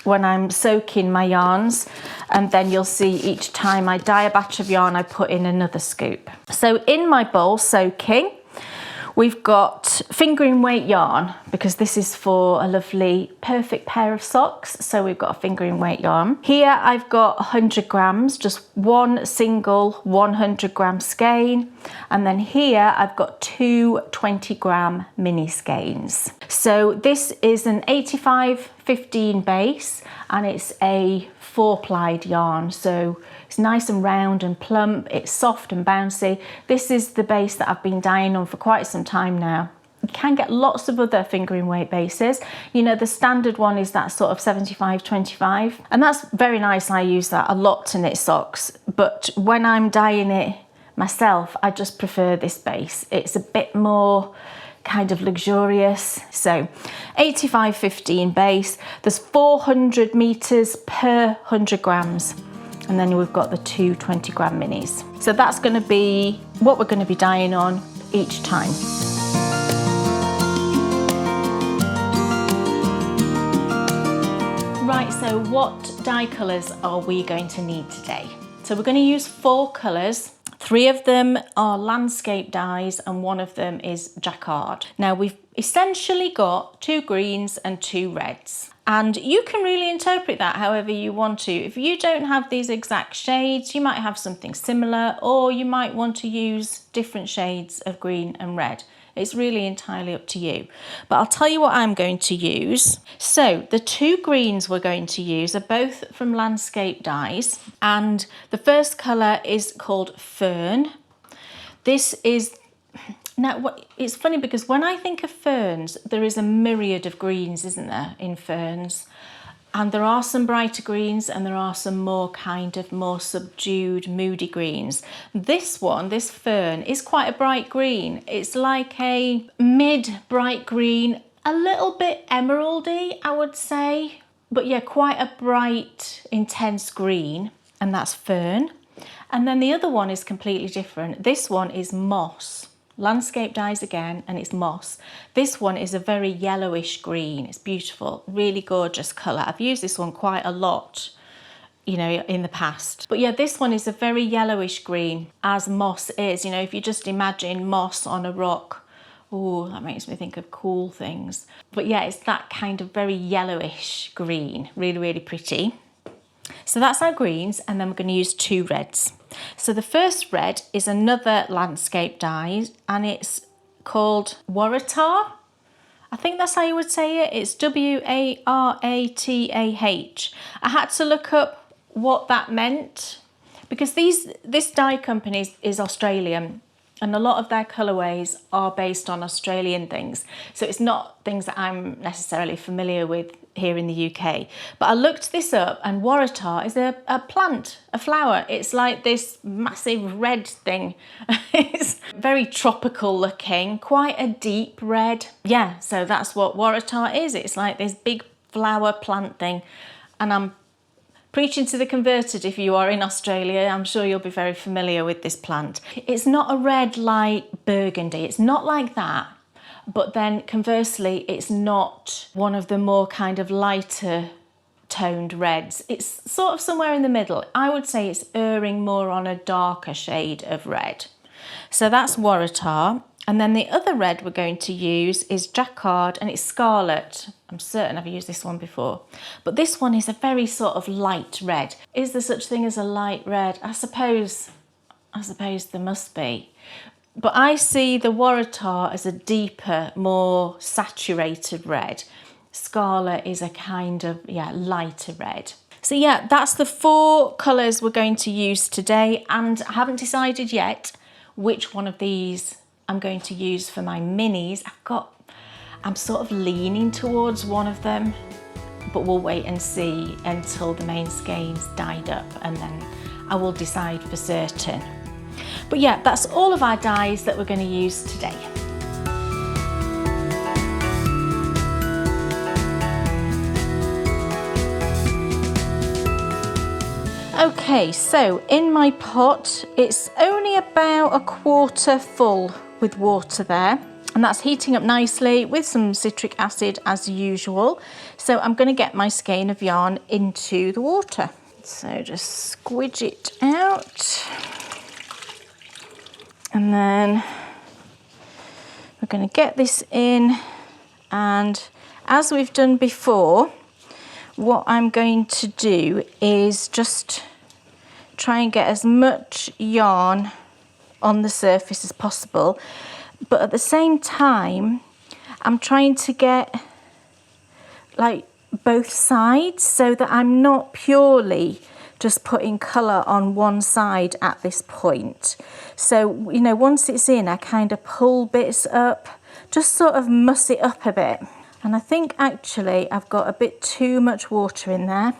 when I'm soaking my yarns, and then you'll see each time I dye a batch of yarn, I put in another scoop. So in my bowl soaking, we've got fingering weight yarn, because this is for a lovely perfect pair of socks. So we've got a fingering weight yarn. Here I've got 100 grams, just one single 100 gram skein. And then here I've got two 20-gram mini skeins. So this is an 85-15 base, and it's a 4-plied yarn. So it's nice and round and plump, it's soft and bouncy. This is the base that I've been dyeing on for quite some time now. You can get lots of other fingering weight bases. You know, the standard one is that sort of 75-25, and that's very nice. I use that a lot to knit socks, but when I'm dyeing it myself, I just prefer this base. It's a bit more kind of luxurious. So 85-15 base, there's 400 meters per 100 grams. And then we've got the two 20-gram minis. So that's going to be what we're going to be dyeing on each time. Right, so what dye colours are we going to need today? So we're going to use 4 colours. 3 of them are landscape dyes and 1 of them is jacquard. Now we've essentially got 2 greens and 2 reds. And you can really interpret that however you want to. If you don't have these exact shades, you might have something similar, or you might want to use different shades of green and red. It's really entirely up to you. But I'll tell you what I'm going to use. So the 2 greens we're going to use are both from Landscape Dyes. And the first colour is called Fern. This is... Now, it's funny because when I think of ferns, there is a myriad of greens, isn't there, in ferns? And there are some brighter greens and there are some more subdued, moody greens. This one, this fern, is quite a bright green. It's like a mid-bright green, a little bit emeraldy, I would say. But yeah, quite a bright, intense green, and that's fern. And then the other one is completely different. This one is moss. Landscape Dyes again, and it's moss. This one is a very yellowish green. It's beautiful, really gorgeous colour. I've used this one quite a lot, you know, in the past. But yeah, this one is a very yellowish green, as moss is. You know, if you just imagine moss on a rock, oh, that makes me think of cool things. But yeah, it's that kind of very yellowish green, really, really pretty. So that's our greens, and then we're going to use 2 reds. So the first red is another landscape dye, and it's called Waratah. I think that's how you would say it. It's Waratah. I had to look up what that meant because this dye company is Australian, and a lot of their colourways are based on Australian things. So it's not things that I'm necessarily familiar with here in the UK. But I looked this up, and Waratah is a plant, a flower. It's like this massive red thing. It's very tropical looking, quite a deep red. Yeah, so that's what Waratah is. It's like this big flower plant thing. And I'm preaching to the converted. If you are in Australia, I'm sure you'll be very familiar with this plant. It's not a red like burgundy. It's not like that. But then conversely, it's not one of the more kind of lighter toned reds. It's sort of somewhere in the middle. I would say it's erring more on a darker shade of red. So that's Waratah. And then the other red we're going to use is Jacquard, and it's scarlet. I'm certain I've used this one before. But this one is a very sort of light red. Is there such thing as a light red? I suppose there must be. But I see the Waratah as a deeper, more saturated red. Scarlet is a kind of, lighter red. So yeah, that's the 4 colours we're going to use today, and I haven't decided yet which one of these I'm going to use for my minis. I'm sort of leaning towards one of them, but we'll wait and see until the main skein's dyed up, and then I will decide for certain. But yeah, that's all of our dyes that we're going to use today. Okay, so in my pot, it's only about a quarter full with water there, and that's heating up nicely with some citric acid as usual. So I'm going to get my skein of yarn into the water. So just squidge it out. And then we're going to get this in, and as we've done before, what I'm going to do is just try and get as much yarn on the surface as possible, but at the same time I'm trying to get like both sides so that I'm not purely just putting colour on one side at this point. So, you know, once it's in, I kind of pull bits up, just sort of muss it up a bit. And I think actually I've got a bit too much water in there,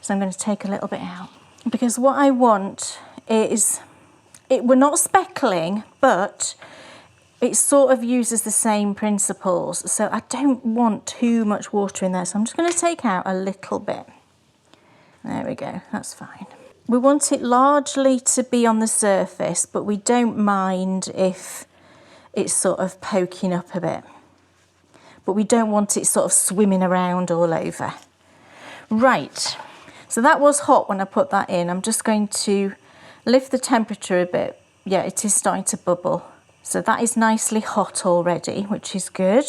so I'm going to take a little bit out. Because what I want is, we're not speckling, but it sort of uses the same principles. So I don't want too much water in there, so I'm just going to take out a little bit. There we go, that's fine. We want it largely to be on the surface, but we don't mind if it's sort of poking up a bit. But we don't want it sort of swimming around all over. Right, so that was hot when I put that in. I'm just going to lift the temperature a bit. Yeah, it is starting to bubble. So that is nicely hot already, which is good.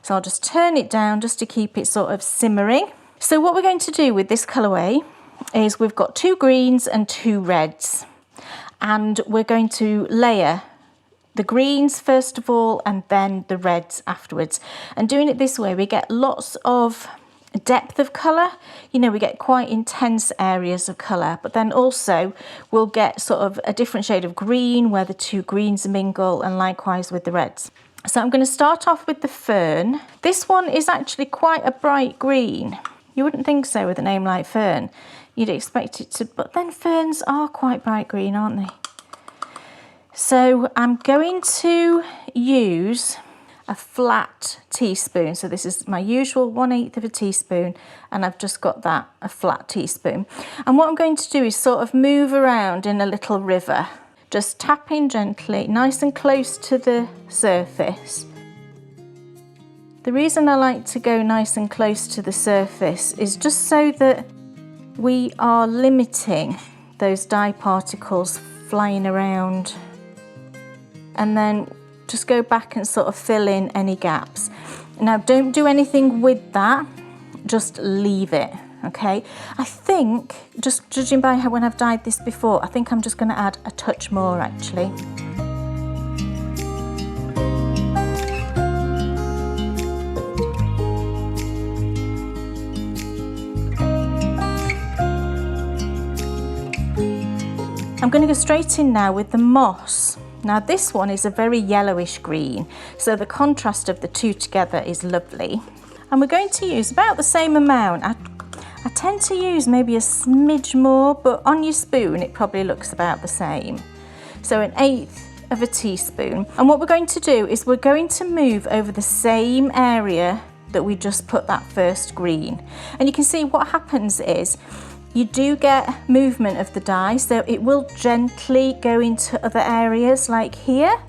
So I'll just turn it down just to keep it sort of simmering. So what we're going to do with this colourway is we've got 2 greens and 2 reds, and we're going to layer the greens first of all and then the reds afterwards. And doing it this way, we get lots of depth of colour. You know, we get quite intense areas of colour, but then also we'll get sort of a different shade of green where the 2 greens mingle, and likewise with the reds. So I'm going to start off with the fern. This one is actually quite a bright green. You wouldn't think so with a name like fern. You'd expect it to, but then ferns are quite bright green, aren't they? So I'm going to use a flat teaspoon. So this is my usual 1/8 of a teaspoon, and I've just got that, a flat teaspoon. And what I'm going to do is sort of move around in a little river, just tapping gently, nice and close to the surface. The reason I like to go nice and close to the surface is just so that we are limiting those dye particles flying around, and then just go back and sort of fill in any gaps. Now don't do anything with that, just leave it, okay? I think, just judging by how when I've dyed this before, I think I'm just going to add a touch more actually. I'm going to go straight in now with the moss. Now this one is a very yellowish green, so the contrast of the two together is lovely. And we're going to use about the same amount. I tend to use maybe a smidge more, but on your spoon it probably looks about the same. So 1/8 of a teaspoon. And what we're going to do is we're going to move over the same area that we just put that first green. And you can see what happens is you do get movement of the dye, so it will gently go into other areas like here,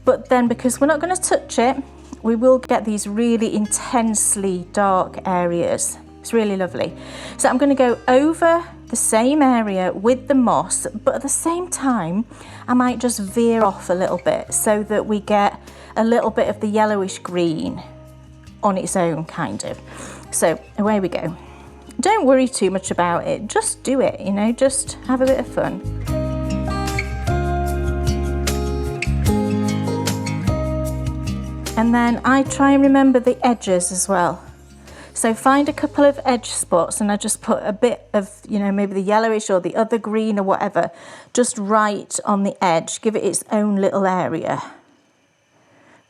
but then because we're not going to touch it, we will get these really intensely dark areas. It's really lovely. So I'm going to go over the same area with the moss, but at the same time I might just veer off a little bit so that we get a little bit of the yellowish green on its own, kind of. So away we go. Don't worry too much about it, just do it, you know, just have a bit of fun. And then I try and remember the edges as well. So find a couple of edge spots and I just put a bit of, you know, maybe the yellowish or the other green or whatever, just right on the edge, give it its own little area.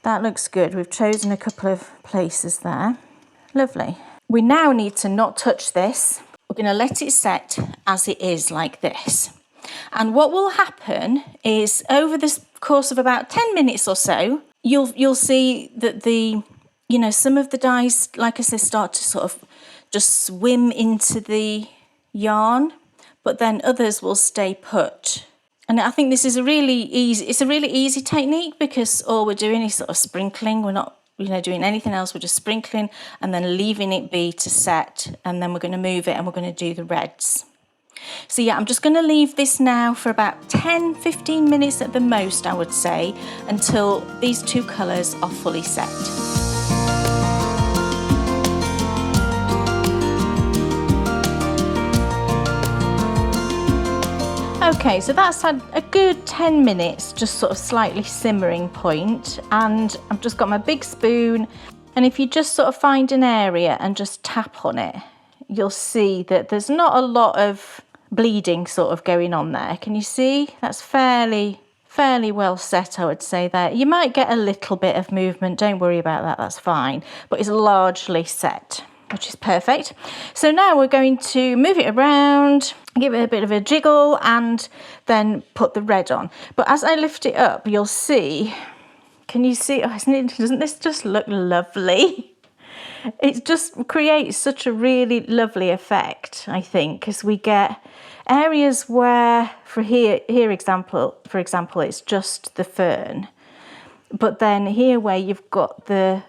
That looks good. We've chosen a couple of places there. Lovely. We now need to not touch this. We're going to let it set as it is like this. And what will happen is over the course of about 10 minutes or so, you'll see that you know, some of the dyes, like I said, start to sort of just swim into the yarn, but then others will stay put. And I think this is a really easy technique because all we're doing is sort of sprinkling. We're not, you know, doing anything else. We're just sprinkling and then leaving it be to set, and then we're going to move it and we're going to do the reds. So yeah, I'm just going to leave this now for about 10-15 minutes at the most, I would say, until these two colours are fully set. Okay, so that's had a good 10 minutes, just sort of slightly simmering point, and I've just got my big spoon, and if you just sort of find an area and just tap on it, you'll see that there's not a lot of bleeding sort of going on there. Can you see? That's fairly well set, I would say there. You might get a little bit of movement, don't worry about that, that's fine, but it's largely set, which is perfect. So now we're going to move it around, give it a bit of a jiggle, and then put the red on. But as I lift it up, you'll see, can you see, doesn't this just look lovely? It just creates such a really lovely effect, I think, because we get areas where, for example, it's just the fern. But then here where you've got the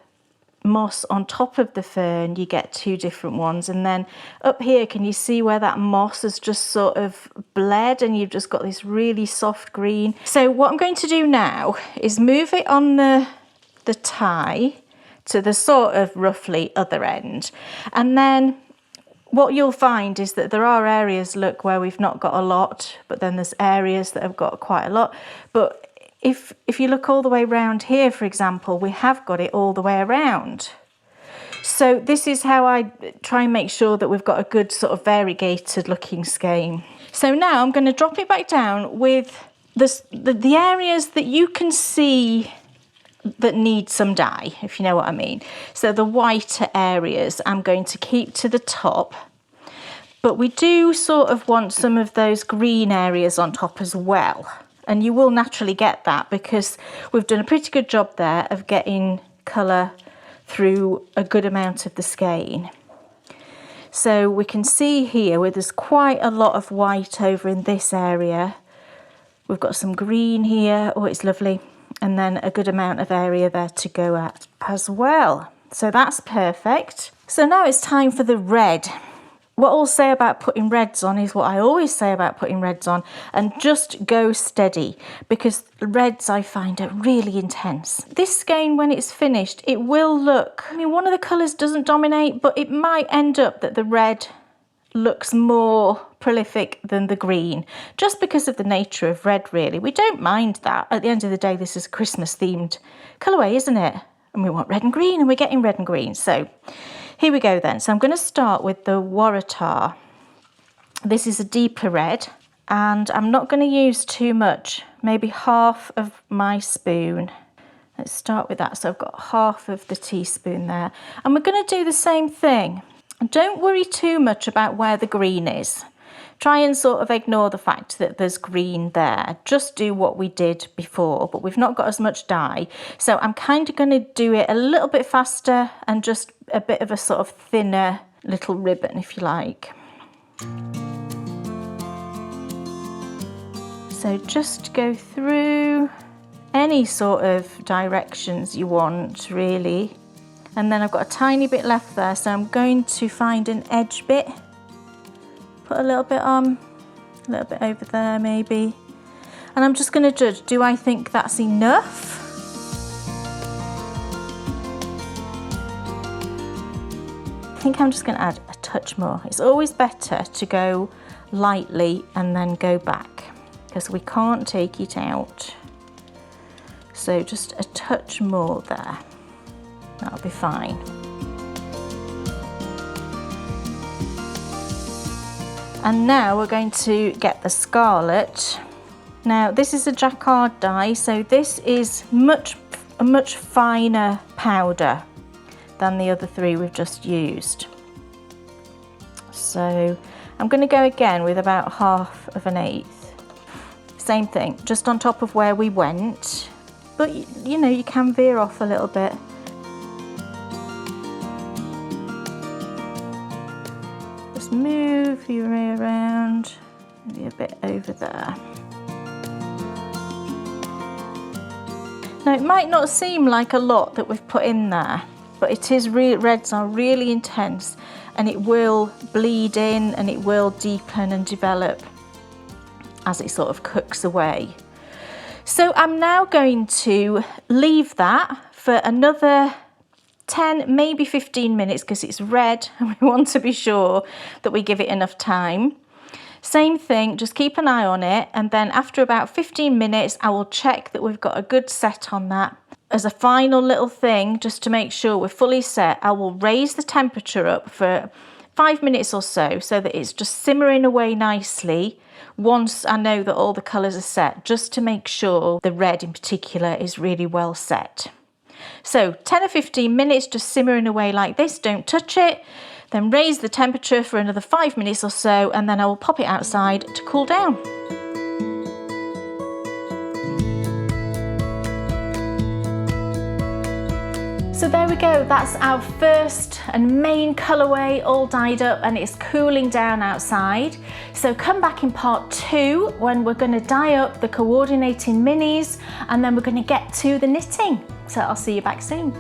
moss on top of the fern, you get two different ones. And then up here, can you see where that moss has just sort of bled and you've just got this really soft green? So what I'm going to do now is move it on the tie to the sort of roughly other end. And then what you'll find is that there are areas, look, where we've not got a lot, but then there's areas that have got quite a lot. But if you look all the way around here, for example, we have got it all the way around. So this is how I try and make sure that we've got a good sort of variegated looking skein. So now I'm going to drop it back down with the areas that you can see that need some dye, if you know what I mean. So the whiter areas I'm going to keep to the top, but we do sort of want some of those green areas on top as well. And you will naturally get that because we've done a pretty good job there of getting colour through a good amount of the skein. So we can see here where there's quite a lot of white over in this area. We've got some green here, oh, it's lovely. And then a good amount of area there to go at as well. So that's perfect. So now it's time for the red. What I'll say about putting reds on is what I always say about putting reds on, and just go steady, because the reds I find are really intense. This skein, when it's finished, it will look, I mean, one of the colours doesn't dominate, but it might end up that the red looks more prolific than the green, just because of the nature of red, really. We don't mind that. At the end of the day, this is a Christmas themed colourway, isn't it? And we want red and green, and we're getting red and green. So here we go then. So I'm going to start with the Waratah. This is a deeper red, And I'm not going to use too much, maybe half of my spoon. Let's start with that. So I've got half of the teaspoon there. And we're going to do the same thing. And don't worry too much about where the green is. Try and sort of ignore the fact that there's green there. Just do what we did before, but we've not got as much dye. So I'm kind of going to do it a little bit faster and just a bit of a sort of thinner little ribbon, if you like. So just go through any sort of directions you want, really. And then I've got a tiny bit left there, so I'm going to find an edge bit. Put a little bit on, a little bit over there maybe. And I'm just going to judge, do I think that's enough? I think I'm just going to add a touch more. It's always better to go lightly and then go back, because we can't take it out. So just a touch more there. That'll be fine. And now we're going to get the scarlet. Now this is a jacquard dye, so this is a much finer powder than the other three we've just used. So I'm going to go again with about 1/2. Same thing, just on top of where we went, but you know, you can veer off a little bit. Just move your way around, maybe a bit over there. Now it might not seem like a lot that we've put in there, but it is reds are really intense, and it will bleed in and it will deepen and develop as it sort of cooks away. So I'm now going to leave that for another 10, maybe 15 minutes, because it's red and we want to be sure that we give it enough time. Same thing, just keep an eye on it, and then after about 15 minutes I will check that we've got a good set on that. As a final little thing, just to make sure we're fully set, I will raise the temperature up for 5 minutes or so that it's just simmering away nicely once I know that all the colours are set, just to make sure the red in particular is really well set. So 10 or 15 minutes just simmering away like this, don't touch it, then raise the temperature for another 5 minutes or so, and then I will pop it outside to cool down. So there we go, that's our first and main colourway all dyed up, and it's cooling down outside. So come back in part 2 when we're going to dye up the coordinating minis, and then we're going to get to the knitting. So I'll see you back soon.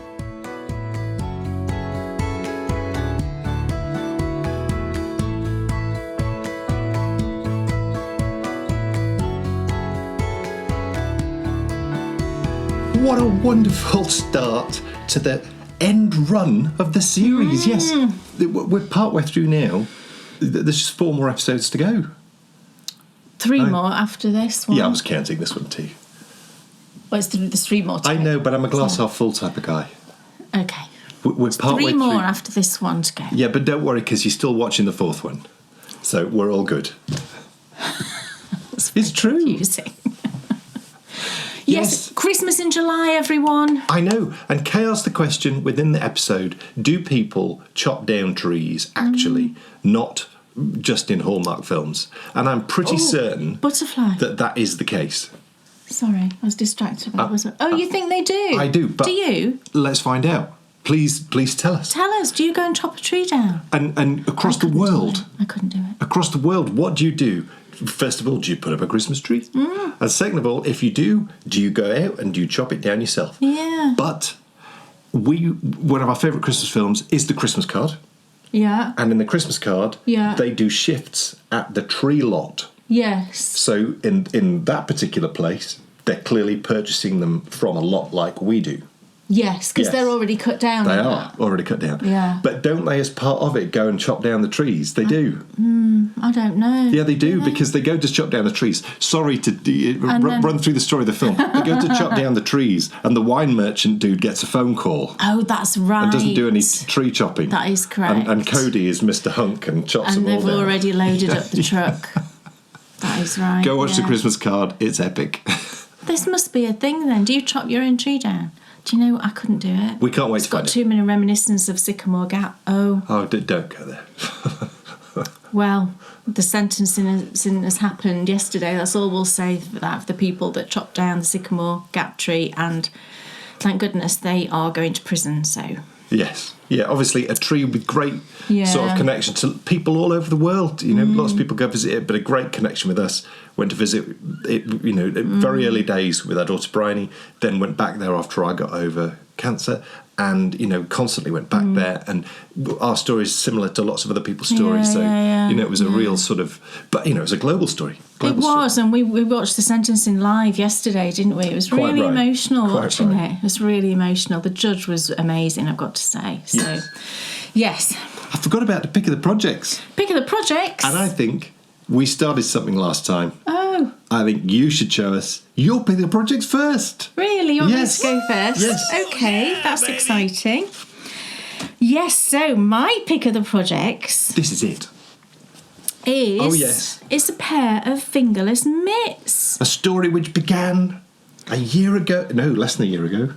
What a wonderful start to the end run of the series. Yes, we're partway through now. There's just 4 more episodes to go. 3 more after this one. Yeah, I was counting this one too. Well, there's 3 more to I go. know, but I'm a glass half full type of guy. Okay. We're partway 3 more through. after this one to go. Yeah, but don't worry, because you're still watching the 4th one. So we're all good. It's true. Confusing. Yes, Christmas in July, everyone. I know. And Kay asked the question within the episode, do people chop down trees actually, not just in Hallmark films? And I'm pretty certain butterfly. that is the case. Sorry, I was distracted. You think they do? I do. But do you? Let's find out. Please tell us. Tell us, do you go and chop a tree down? And across the world. I couldn't do it. Across the world, what do you do? First of all, do you put up a Christmas tree? And second of all, if you do you go out and do you chop it down yourself? Yeah. But one of our favourite Christmas films is The Christmas Card. Yeah. And in The Christmas Card, they do shifts at the tree lot. Yes. So in that particular place, they're clearly purchasing them from a lot like we do. Yes, because they're already cut down. They are already cut down. Yeah. But don't they, as part of it, go and chop down the trees? They do. I don't know. Yeah, they do, because they go to chop down the trees. Sorry to run through the story of the film. They go to chop down the trees, and the wine merchant dude gets a phone call. Oh, that's right. And doesn't do any tree chopping. That is correct. And Cody is Mr. Hunk and chops them all down. And they've already loaded up the truck. That is right. Go watch the Christmas card. It's epic. This must be a thing then. Do you chop your own tree down? Do you know, I couldn't do it. We can't wait It's to find got it. too many reminiscences of Sycamore Gap. Oh, Don't go there. well, the sentencing has happened yesterday. That's all we'll say for that, for the people that chopped down the Sycamore Gap tree. And thank goodness they are going to prison, so... Yes. Yeah, obviously a tree with great Yeah. sort of connection to people all over the world. You know, lots of people go visit it, but a great connection with us. Went to visit it, you know, very early days with our daughter Bryony, then went back there after I got over cancer, and, you know, constantly went back there. And our story is similar to lots of other people's stories. You know, it was a real sort of, but, you know, it was a global story. It was, and we watched the sentencing live yesterday, didn't we? It was really emotional watching it. It was really emotional. The judge was amazing, I've got to say. So, yes. I forgot about the pick of the projects. Pick of the projects. And I think we started something last time. Oh. I think you should show us your pick of the projects first. Really? You want me to go first? Yes. Okay, that's exciting. Yes, so my pick of the projects... This is it. Is a pair of fingerless mitts. A story which began a year ago. No, less than a year ago.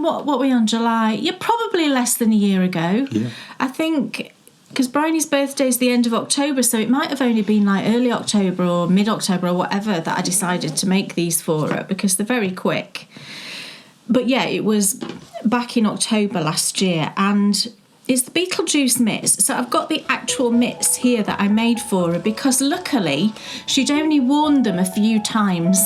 What were we on, July? Yeah, probably less than a year ago. Yeah. I think, because Bryony's birthday is the end of October, so it might have only been like early October or mid-October or whatever that I decided to make these for her, because they're very quick. But yeah, it was back in October last year, and it's the Beetlejuice mitts. So I've got the actual mitts here that I made for her, because luckily she'd only worn them a few times.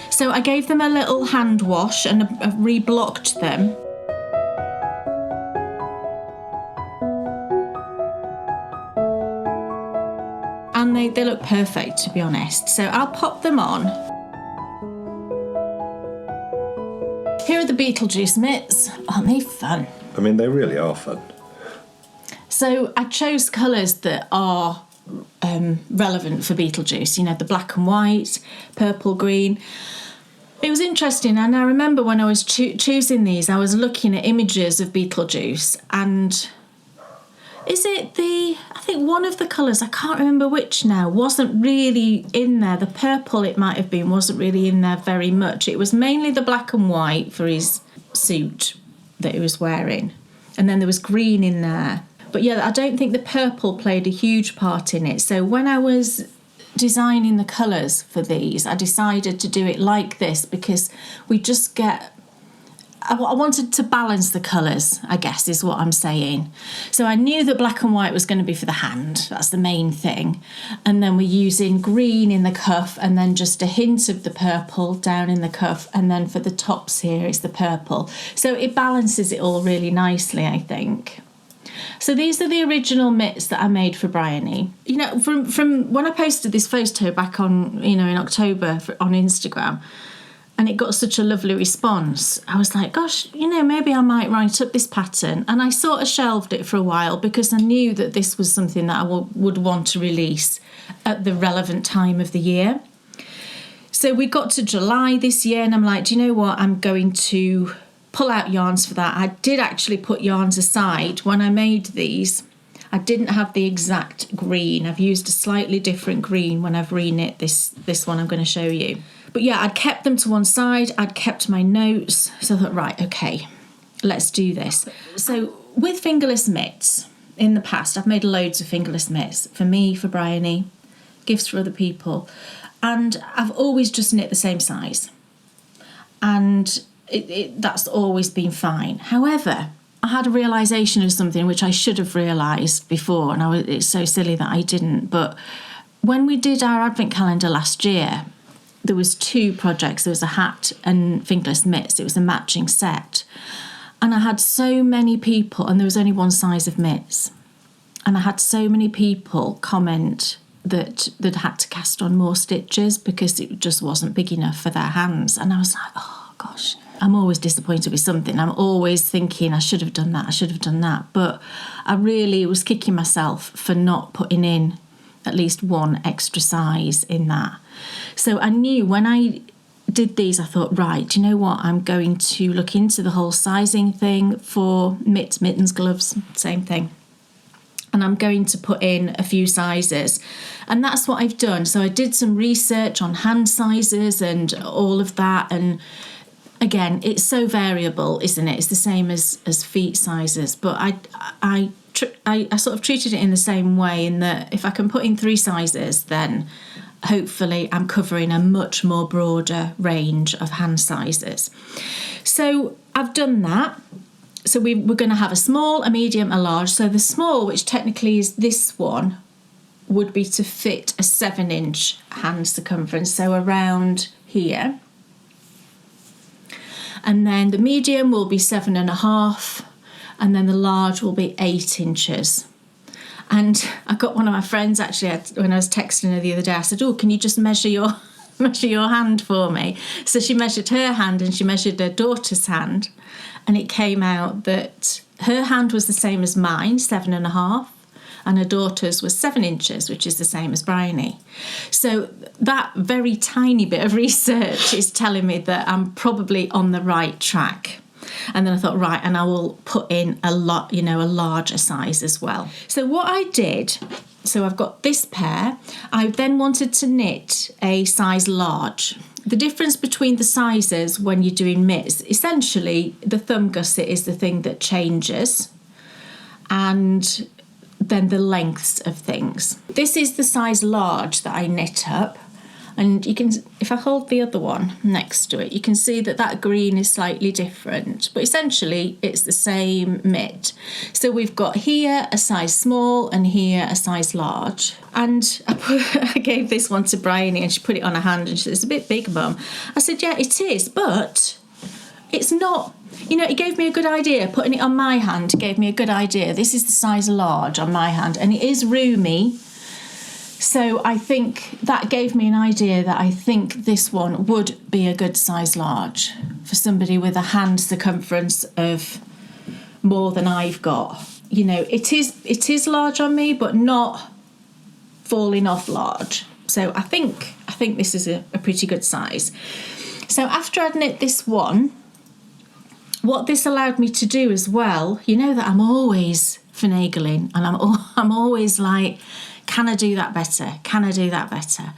So I gave them a little hand wash and I reblocked them. And they look perfect, to be honest. So I'll pop them on. Here are the Beetlejuice mitts. Aren't they fun? I mean, they really are fun. So I chose colours that are relevant for Beetlejuice. You know, the black and white, purple, green. It was interesting, and I remember when I was choosing these, I was looking at images of Beetlejuice, and I think one of the colours, I can't remember which now, wasn't really in there. The purple, it might have been, wasn't really in there very much. It was mainly the black and white for his suit that he was wearing, and then there was green in there. But yeah, I don't think the purple played a huge part in it. So when I was designing the colours for these, I decided to do it like this, because we just get... I wanted to balance the colours, I guess, is what I'm saying. So I knew that black and white was going to be for the hand. That's the main thing. And then we're using green in the cuff, and then just a hint of the purple down in the cuff. And then for the tops here, it's the purple. So it balances it all really nicely, I think. So these are the original mitts that I made for Bryony. You know, from when I posted this photo back on, you know, in October on Instagram, and it got such a lovely response, I was like, gosh, you know, maybe I might write up this pattern. And I sort of shelved it for a while, because I knew that this was something that I would want to release at the relevant time of the year. So we got to July this year, and I'm like, do you know what? I'm going to pull out yarns for that. I did actually put yarns aside when I made these. I didn't have the exact green. I've used a slightly different green when I've reknit this one I'm going to show you. But yeah, I'd kept them to one side. I'd kept my notes. So I thought, right, okay, let's do this. So with fingerless mitts, in the past, I've made loads of fingerless mitts for me, for Bryony, gifts for other people. And I've always just knit the same size. And that's always been fine. However, I had a realisation of something which I should have realised before, and it's so silly that I didn't. But when we did our advent calendar last year, there was two projects. There was a hat and fingerless mitts. It was a matching set. And I had so many people, and there was only one size of mitts. And I had so many people comment that they'd had to cast on more stitches because it just wasn't big enough for their hands. And I was like, oh, gosh. I'm always disappointed with something. I'm always thinking I should have done that. But I really was kicking myself for not putting in at least one extra size in that. So I knew when I did these, I thought, right, do you know what? I'm going to look into the whole sizing thing for mitts, mittens, gloves, same thing. and I'm going to put in a few sizes, and that's what I've done. So I did some research on hand sizes and all of that, and again, it's so variable, isn't it? It's the same as feet sizes, but I sort of treated it in the same way, in that if I can put in 3 sizes, then hopefully I'm covering a much more broader range of hand sizes. So I've done that. So we're going to have a small, a medium, a large. So the small, which technically is this one, would be to fit a 7-inch hand circumference, so around here. And then the medium will be 7.5, and then the large will be 8 inches. And I got one of my friends, actually, when I was texting her the other day, I said, oh, can you just measure your hand for me? So she measured her hand and she measured her daughter's hand, and it came out that her hand was the same as mine, 7.5, and her daughter's was 7 inches, which is the same as Bryony. So that very tiny bit of research is telling me that I'm probably on the right track. And then I thought, right, and I will put in a larger size as well. So what I did, so I've got this pair. I then wanted to knit a size large. The difference between the sizes when you're doing mitts, essentially the thumb gusset is the thing that changes, and then the lengths of things. This is the size large that I knit up. And you can, if I hold the other one next to it, you can see that green is slightly different, but essentially it's the same mitt. So we've got here a size small and here a size large. And I gave this one to Bryony and she put it on her hand and she said, it's a bit big, Mum. I said, yeah, it is, but it's not. It gave me a good idea. Putting it on my hand gave me a good idea. This is the size large on my hand, and it is roomy. So I think that gave me an idea that I think this one would be a good size large for somebody with a hand circumference of more than I've got. It is large on me, but not falling off large. So I think this is a pretty good size. So after I'd knit this one, what this allowed me to do as well, that I'm always finagling, and I'm always like, can I do that better? Can I do that better?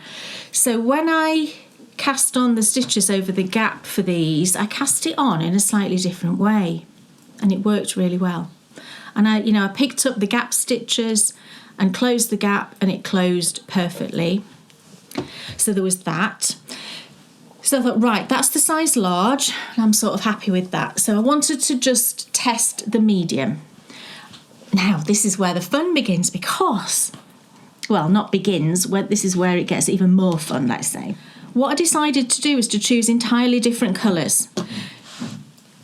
So when I cast on the stitches over the gap for these, I cast it on in a slightly different way, and it worked really well. And I picked up the gap stitches and closed the gap, and it closed perfectly. So there was that. So I thought, right, that's the size large, and I'm sort of happy with that. So I wanted to just test the medium. Now, this is where the fun begins, because, well, not begins, this is where it gets even more fun, let's say. What I decided to do is to choose entirely different colours.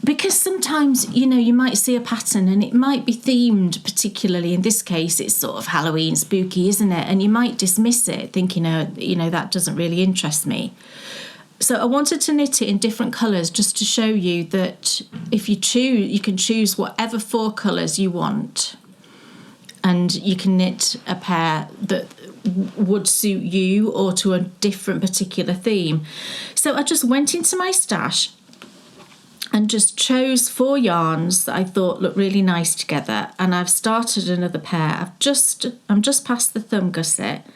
Because sometimes, you might see a pattern and it might be themed, particularly in this case, it's sort of Halloween, spooky, isn't it? And you might dismiss it, thinking, that doesn't really interest me. So I wanted to knit it in different colours just to show you that if you choose, you can choose whatever 4 colours you want. And you can knit a pair that would suit you or to a different particular theme. So I just went into my stash and just chose 4 yarns that I thought looked really nice together. And I've started another pair. I'm just past the thumb gusset.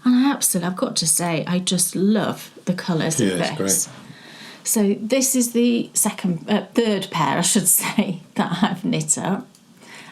And I've got to say, I just love the colours of this. Great. So this is the third pair, I should say, that I've knit up.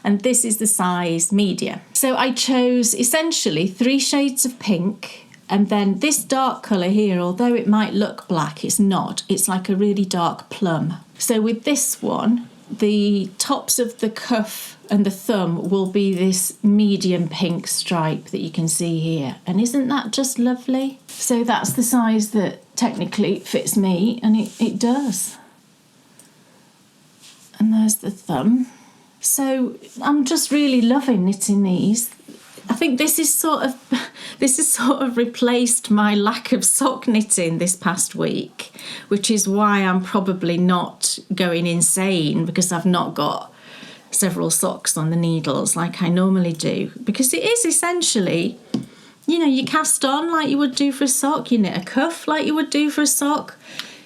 And this is the size medium. So I chose essentially 3 shades of pink, and then this dark colour here, although it might look black, it's not. It's like a really dark plum. So with this one, the tops of the cuff and the thumb will be this medium pink stripe that you can see here. And isn't that just lovely? So that's the size that technically fits me, and it does. And there's the thumb. So I'm just really loving knitting these. I think this has sort of replaced my lack of sock knitting this past week, which is why I'm probably not going insane, because I've not got several socks on the needles like I normally do. Because it is essentially, you cast on like you would do for a sock, you knit a cuff like you would do for a sock,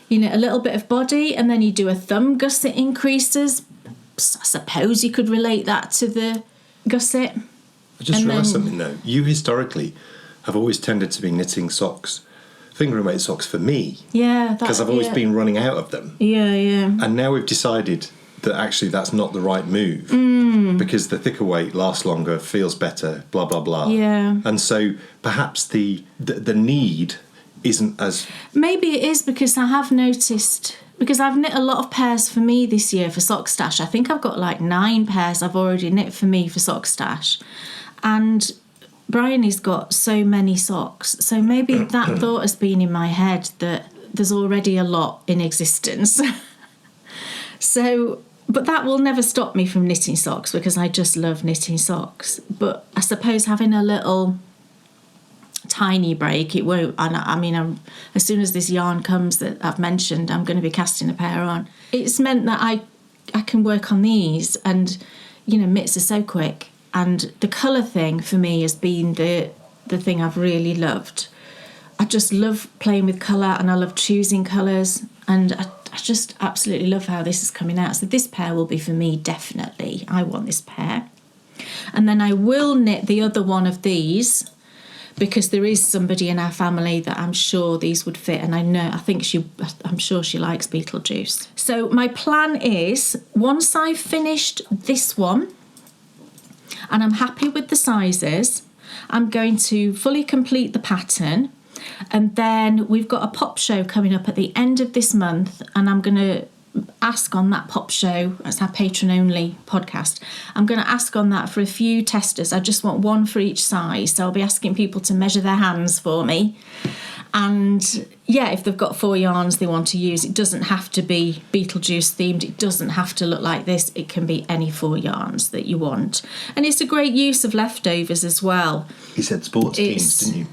you knit a little bit of body, and then you do a thumb gusset increases. I suppose you could relate that to the gusset. I just realised something though. You historically have always tended to be knitting socks, finger and weight socks for me. Yeah. Because I've always been running out of them. Yeah, yeah. And now we've decided that actually that's not the right move because the thicker weight lasts longer, feels better, blah, blah, blah. Yeah. And so perhaps the need isn't as... Maybe it is because I have noticed... Because I've knit a lot of pairs for me this year for Sock Stash. I think I've got like 9 pairs I've already knit for me for Sock Stash. And Bryony's got so many socks. So maybe that thought has been in my head that there's already a lot in existence. So, but that will never stop me from knitting socks because I just love knitting socks. But I suppose having a little... tiny break, it won't. I mean, as soon as this yarn comes that I've mentioned, I'm going to be casting a pair on. It's meant that I can work on these, and mitts are so quick, and the colour thing for me has been the thing I've really loved. I just love playing with colour, and I love choosing colours, and I just absolutely love how this is coming out. So this pair will be for me, definitely. I want this pair. And then I will knit the other one of these, because there is somebody in our family that I'm sure these would fit, and I'm sure she likes Beetlejuice. So my plan is, once I've finished this one and I'm happy with the sizes, I'm going to fully complete the pattern, and then we've got a pop show coming up at the end of this month, and I'm going to ask on that pop show, that's our patron only podcast, I'm going to ask on that for a few testers. I just want one for each size, so I'll be asking people to measure their hands for me, and yeah, if they've got 4 yarns they want to use, it doesn't have to be Beetlejuice themed, it doesn't have to look like this, it can be any 4 yarns that you want. And it's a great use of leftovers as well. You said sports teams, didn't you?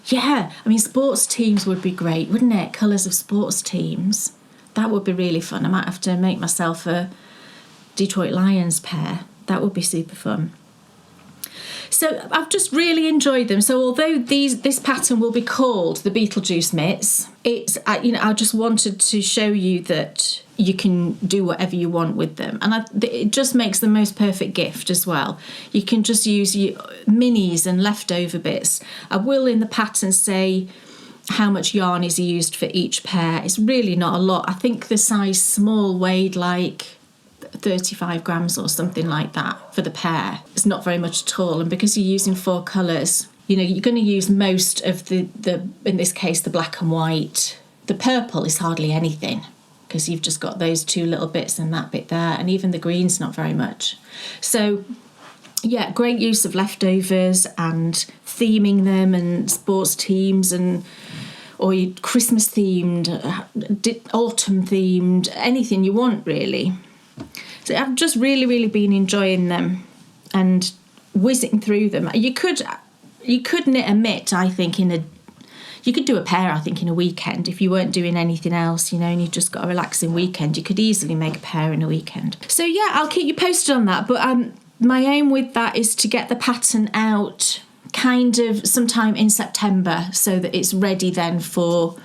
Yeah, I mean, sports teams would be great, wouldn't it? Colours of sports teams. That would be really fun. I might have to make myself a Detroit Lions pair. That would be super fun. So I've just really enjoyed them. So although this pattern will be called the Beetlejuice Mitts, I just wanted to show you that you can do whatever you want with them, and it just makes the most perfect gift as well. You can just use minis and leftover bits. I will in the pattern say how much yarn is used for each pair. It's really not a lot. I think the size small weighed like 35 grams or something like that for the pair. It's not very much at all, and because you're using 4 colours, you're going to use most of the in this case the black and white. The purple is hardly anything because you've just got those 2 little bits and that bit there, and even the green's not very much. So yeah, great use of leftovers and theming them, and sports teams, or Christmas themed, autumn themed, anything you want really. So I've just really, really been enjoying them and whizzing through them. You could knit a mitt, I think, you could do a pair, I think, in a weekend if you weren't doing anything else, and you've just got a relaxing weekend. You could easily make a pair in a weekend. So yeah, I'll keep you posted on that. But my aim with that is to get the pattern out kind of sometime in September, so that it's ready then for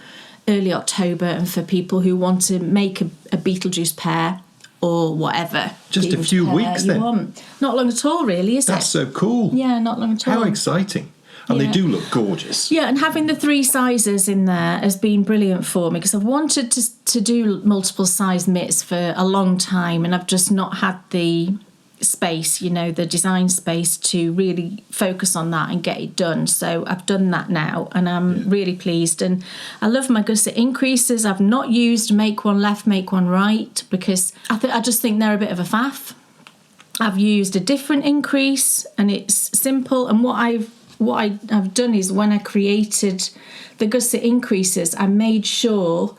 early October, and for people who want to make a Beetlejuice pair or whatever. Just a few weeks then. Want. Not long at all, really, is it? That's so cool. Yeah, not long at all. How exciting. And they do look gorgeous. Yeah, and having the 3 sizes in there has been brilliant for me, because I've wanted to do multiple size mitts for a long time, and I've just not had the space, the design space to really focus on that and get it done. So I've done that now, and I'm really pleased. And I love my gusset increases. I've not used make one left, make one right, because I just think they're a bit of a faff. I've used a different increase, and it's simple. And what I've done is, when I created the gusset increases, I made sure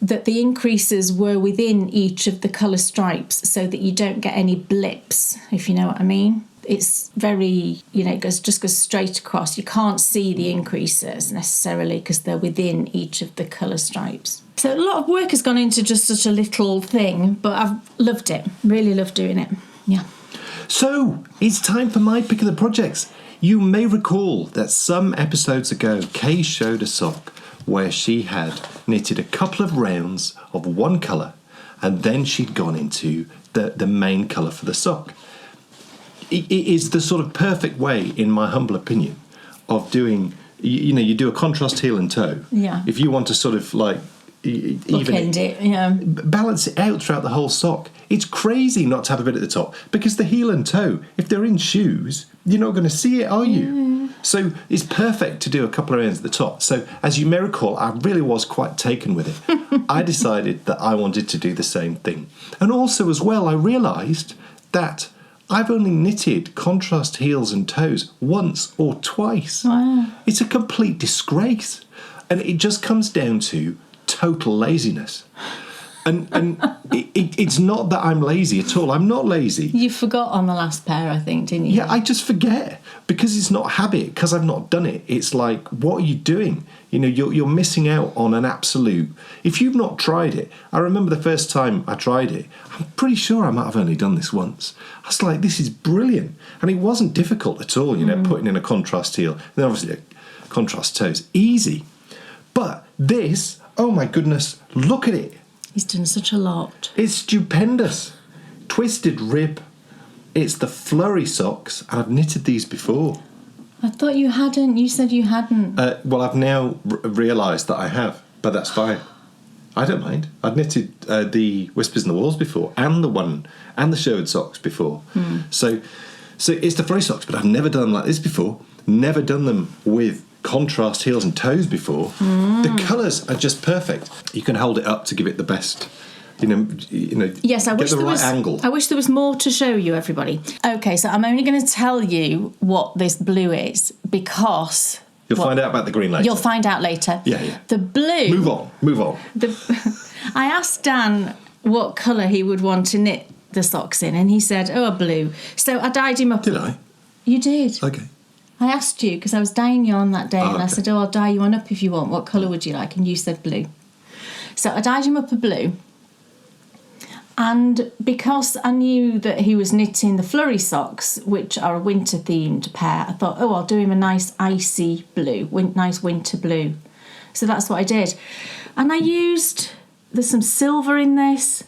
that the increases were within each of the colour stripes, so that you don't get any blips, if you know what I mean. It's very, it just goes straight across. You can't see the increases necessarily because they're within each of the colour stripes. So a lot of work has gone into just such a little thing, but I've loved it. Really loved doing it. Yeah. So it's time for my pick of the projects. You may recall that some episodes ago, Kay showed a sock where she had knitted a couple of rounds of one colour, and then she'd gone into the main colour for the sock. it is the sort of perfect way, in my humble opinion, of doing. You do a contrast heel and toe. Yeah. If you want to sort of like Bookend it, yeah. Balance it out throughout the whole sock. It's crazy not to have a bit at the top, because the heel and toe, if they're in shoes, you're not going to see it, are you? So it's perfect to do a couple of ends at the top. So as you may recall, I really was quite taken with it. I decided that I wanted to do the same thing. And also as well, I realised that I've only knitted contrast heels and toes once or twice. Wow. It's a complete disgrace. And it just comes down to total laziness. And it's not that I'm lazy at all. I'm not lazy. You forgot on the last pair, I think, didn't you? Yeah, I just forget, because it's not habit, because I've not done it. It's like, what are you doing? You're missing out on an absolute... If you've not tried it, I remember the first time I tried it, I'm pretty sure I might have only done this once. I was like, this is brilliant. And it wasn't difficult at all, putting in a contrast heel. Then obviously a contrast toes. Easy. But this, oh my goodness, look at it. He's done such a lot. It's stupendous. Twisted rib. It's the flurry socks. I've knitted these before. I thought you hadn't. You said you hadn't. Well, I've now realised that I have, but that's fine. I don't mind. I've knitted the Whispers in the Walls before, and the Sherwood socks before. So it's the flurry socks, but I've never done them like this before. Never done them with contrast heels and toes before. The colours are just perfect. You can hold it up to give it the best, Yes, I get wish the there right was. angle. I wish there was more to show you, everybody. Okay, so I'm only going to tell you what this blue is, because You'll find out about the green later. You'll find out later. Yeah. The blue. Move on. I asked Dan what colour he would want to knit the socks in, and he said, "Oh, a blue." So I dyed him up. Did I? You did. Okay. I asked you because I was dyeing you on that day, and I okay. said, "Oh, I'll dye you one up if you want. What colour would you like?" And you said blue. So I dyed him up a blue. And because I knew that he was knitting the flurry socks, which are a winter-themed pair, I thought, oh, I'll do him a nice icy blue, nice winter blue. So that's what I did. And I used... There's some silver in this.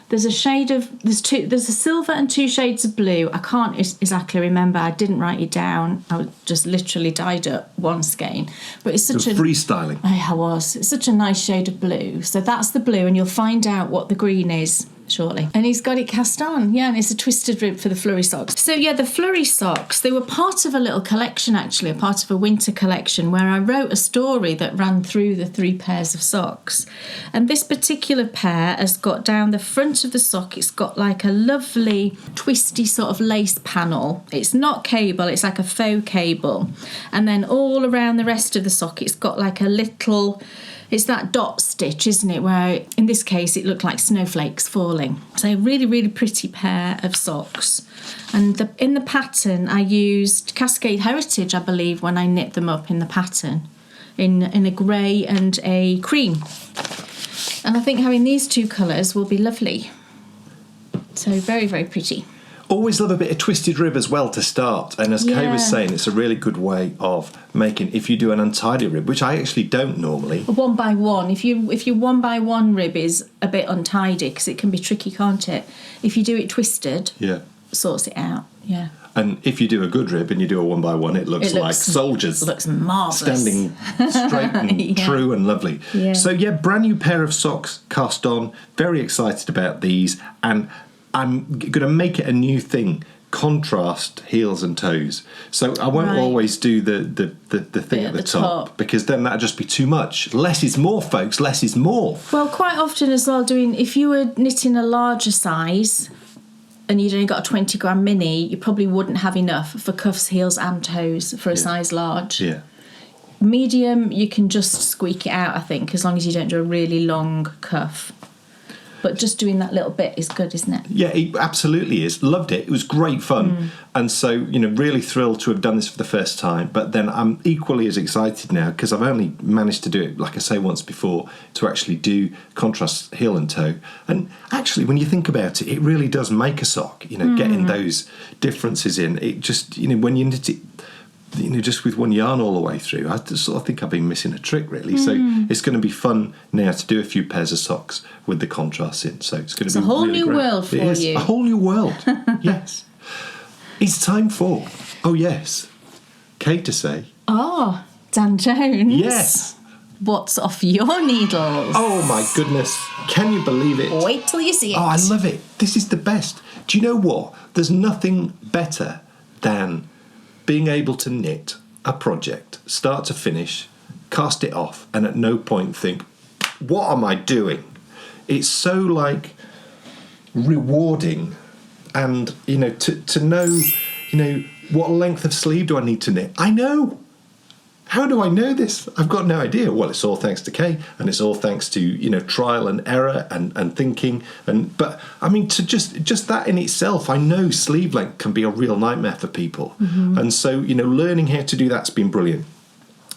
There's a silver and 2 shades of blue. I can't exactly remember. I didn't write it down. I just literally dyed up one skein. But it's such freestyling. I was. It's such a nice shade of blue. So that's the blue, and you'll find out what the green is shortly. And he's got it cast on. Yeah, and it's a twisted rib for the flurry socks. So yeah, the flurry socks, they were part of a little collection, actually, a part of a winter collection where I wrote a story that ran through the 3 pairs of socks. And this particular pair has got down the front of the sock, it's got like a lovely twisty sort of lace panel. It's not cable, it's like a faux cable. And then all around the rest of the sock, it's got like a little... It's that dot stitch, isn't it, where in this case it looked like snowflakes falling. So a really, really pretty pair of socks. And in the pattern I used Cascade Heritage, I believe, when I knit them up in the pattern, in a grey and a cream. And I think having these 2 colours will be lovely. So very, very pretty. Always love a bit of twisted rib as well to start. And as Kay was saying, it's a really good way of making, if you do an untidy rib, which I actually don't normally. 1 by 1. If your 1 by 1 rib is a bit untidy, because it can be tricky, can't it? If you do it twisted, sorts it out. Yeah. And if you do a good rib and you do a 1 by 1, it looks like soldiers. It looks marvellous. Standing straight and true and lovely. Yeah. So brand new pair of socks cast on. Very excited about these. And I'm going to make it a new thing, contrast heels and toes. So I won't always do the thing at the top, because then that'd just be too much. Less is more, folks, less is more. Well, quite often as well, if you were knitting a larger size and you'd only got a 20 gram mini, you probably wouldn't have enough for cuffs, heels and toes for a size large. Yeah. Medium, you can just squeak it out, I think, as long as you don't do a really long cuff. But just doing that little bit is good, isn't it? Yeah, it absolutely is. Loved it. It was great fun. And so, really thrilled to have done this for the first time. But then I'm equally as excited now, because I've only managed to do it, like I say, once before, to actually do contrast heel and toe. And actually, when you think about it, it really does make a sock, getting those differences in. It just, when you knit it, just with one yarn all the way through, I just sort of think I've been missing a trick, really. So it's going to be fun now to do a few pairs of socks with the contrast in. So it's going to be a whole really new great. world for you. A whole new world, yes. It's time for, oh yes, Kate to say. Oh, Dan Jones. Yes. What's off your needles? Oh my goodness. Can you believe it? Wait till you see it. Oh, I love it. This is the best. Do you know what? There's nothing better than being able to knit a project, start to finish, cast it off, and at no point think, what am I doing? It's so like rewarding, and to know, what length of sleeve do I need to knit? I know. How do I know this? I've got no idea. Well, it's all thanks to Kay, and it's all thanks to trial and error and thinking. But I mean, to just that in itself, I know sleeve length can be a real nightmare for people, and so learning how to do that's been brilliant.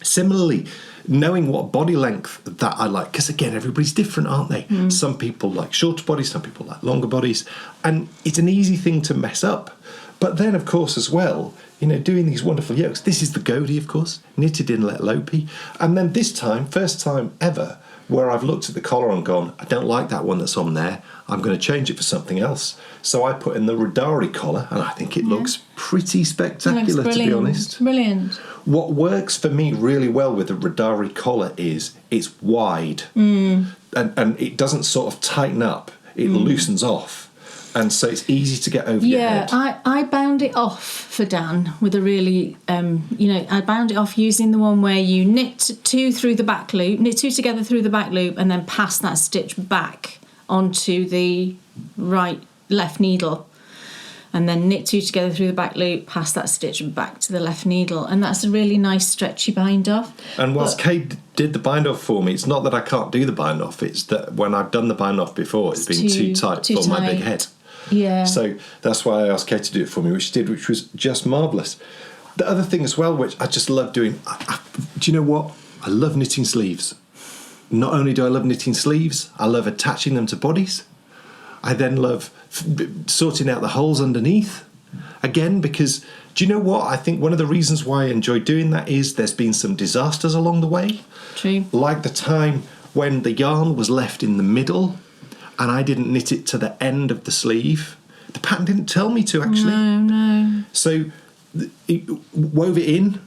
Similarly, knowing what body length that I like, because again, everybody's different, aren't they? Some people like shorter bodies, some people like longer bodies, and it's an easy thing to mess up. But then, of course, as well, doing these wonderful yokes. This is the Godie, of course, knitted in Let Lopey. And then this time, first time ever, where I've looked at the collar and gone, I don't like that one that's on there. I'm going to change it for something else. So I put in the Rodari collar, and I think it looks pretty spectacular, to be honest. Brilliant. What works for me really well with the Rodari collar is it's wide. And it doesn't sort of tighten up. It loosens off. And so it's easy to get over your head. Yeah, I bound it off for Dan with a really, I bound it off using the one where you knit two through the back loop, knit two together through the back loop, and then pass that stitch back onto the left needle. And then knit two together through the back loop, pass that stitch back to the left needle. And that's a really nice stretchy bind off. And whilst Kate did the bind off for me, it's not that I can't do the bind off, it's that when I've done the bind off before, it's been too tight for my big head. Yeah. So that's why I asked Kate to do it for me, which she did, which was just marvellous. The other thing as well, which I just love doing, do you know what? I love knitting sleeves. Not only do I love knitting sleeves, I love attaching them to bodies. I then love sorting out the holes underneath. Again, because, do you know what? I think one of the reasons why I enjoy doing that is there's been some disasters along the way. True. Like the time when the yarn was left in the middle and I didn't knit it to the end of the sleeve. The pattern didn't tell me to, actually. No. So it wove it in.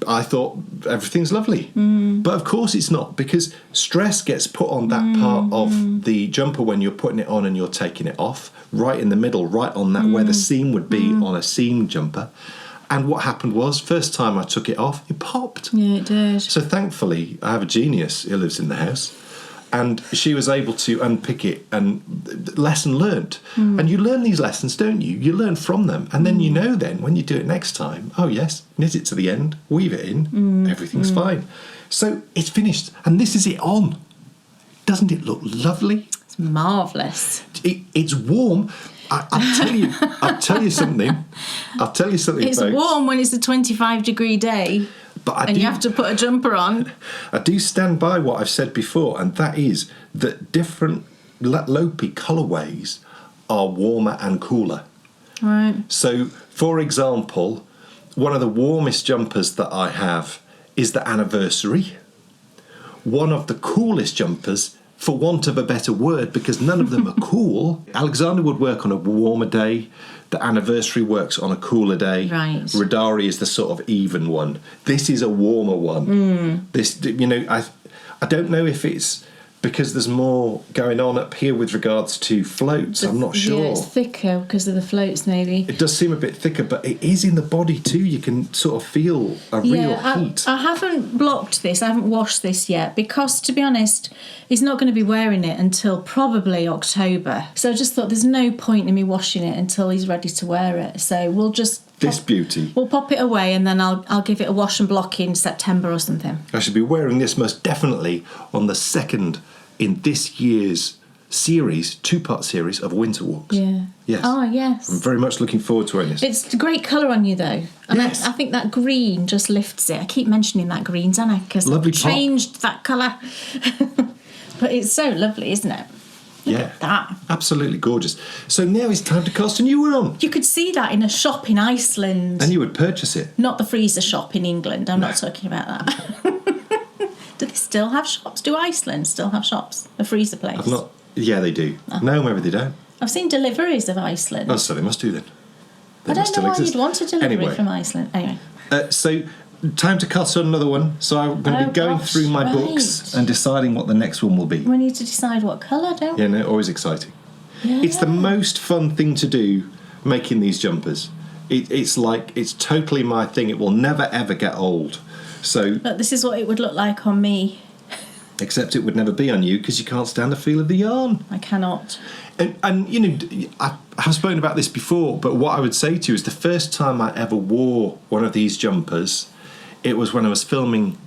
I thought everything's lovely. But of course it's not, because stress gets put on that part of the jumper when you're putting it on and you're taking it off, right in the middle, right on that where the seam would be on a seam jumper. And what happened was, first time I took it off, it popped. Yeah, it did. So thankfully, I have a genius who lives in the house, and she was able to unpick it, and lesson learnt. And you learn these lessons, don't you? You learn from them. And then then, when you do it next time, oh yes, knit it to the end, weave it in, everything's fine. So it's finished, and this is it on. Doesn't it look lovely? It's marvellous. It's warm. I'll tell you something. It's folks. warm when it's a 25-degree day. But you have to put a jumper on. I do stand by what I've said before, and that is that different Lopey colourways are warmer and cooler. Right. So, for example, one of the warmest jumpers that I have is the Anniversary. One of the coolest jumpers, for want of a better word, because none of them are cool. Alexander would work on a warmer day. The Anniversary works on a cooler day. Right. Rodari is the sort of even one. This is a warmer one. This, I don't know if it's because there's more going on up here with regards to floats. I'm not sure. Yeah, it's thicker because of the floats, maybe. It does seem a bit thicker, but it is in the body too. You can sort of feel a real heat. I haven't blocked this. I haven't washed this yet because, to be honest, he's not going to be wearing it until probably October. So I just thought there's no point in me washing it until he's ready to wear it. So we'll just... We'll pop it away, and then I'll give it a wash and block in September or something. I should be wearing this most definitely on the second in this year's series, 2-part series of Winter Walks. Yeah. Yes. Oh, yes. I'm very much looking forward to wearing this. It's a great colour on you, though. And yes. I think that green just lifts it. I keep mentioning that green, don't I? Because I've changed that colour. But it's so lovely, isn't it? Look at that. Absolutely gorgeous. So now it's time to cast a new one on. You could see that in a shop in Iceland. And you would purchase it. Not the freezer shop in England. I'm not talking about that. Do they still have shops? Do Iceland still have shops? A freezer place? Yeah, they do. No, maybe they don't. I've seen deliveries of Iceland. Oh, so they must do then. I don't know why you'd want a delivery from Iceland. Anyway. So, time to cut on another one. So I'm going to be going through my books and deciding what the next one will be. We need to decide what colour, don't we? Yeah, no, always exciting. Yeah. It's the most fun thing to do, making these jumpers. It's totally my thing. It will never ever get old. So, but this is what it would look like on me. Except it would never be on you because you can't stand the feel of the yarn. I cannot. And you know, I've spoken about this before, but what I would say to you is the first time I ever wore one of these jumpers, it was when I was filming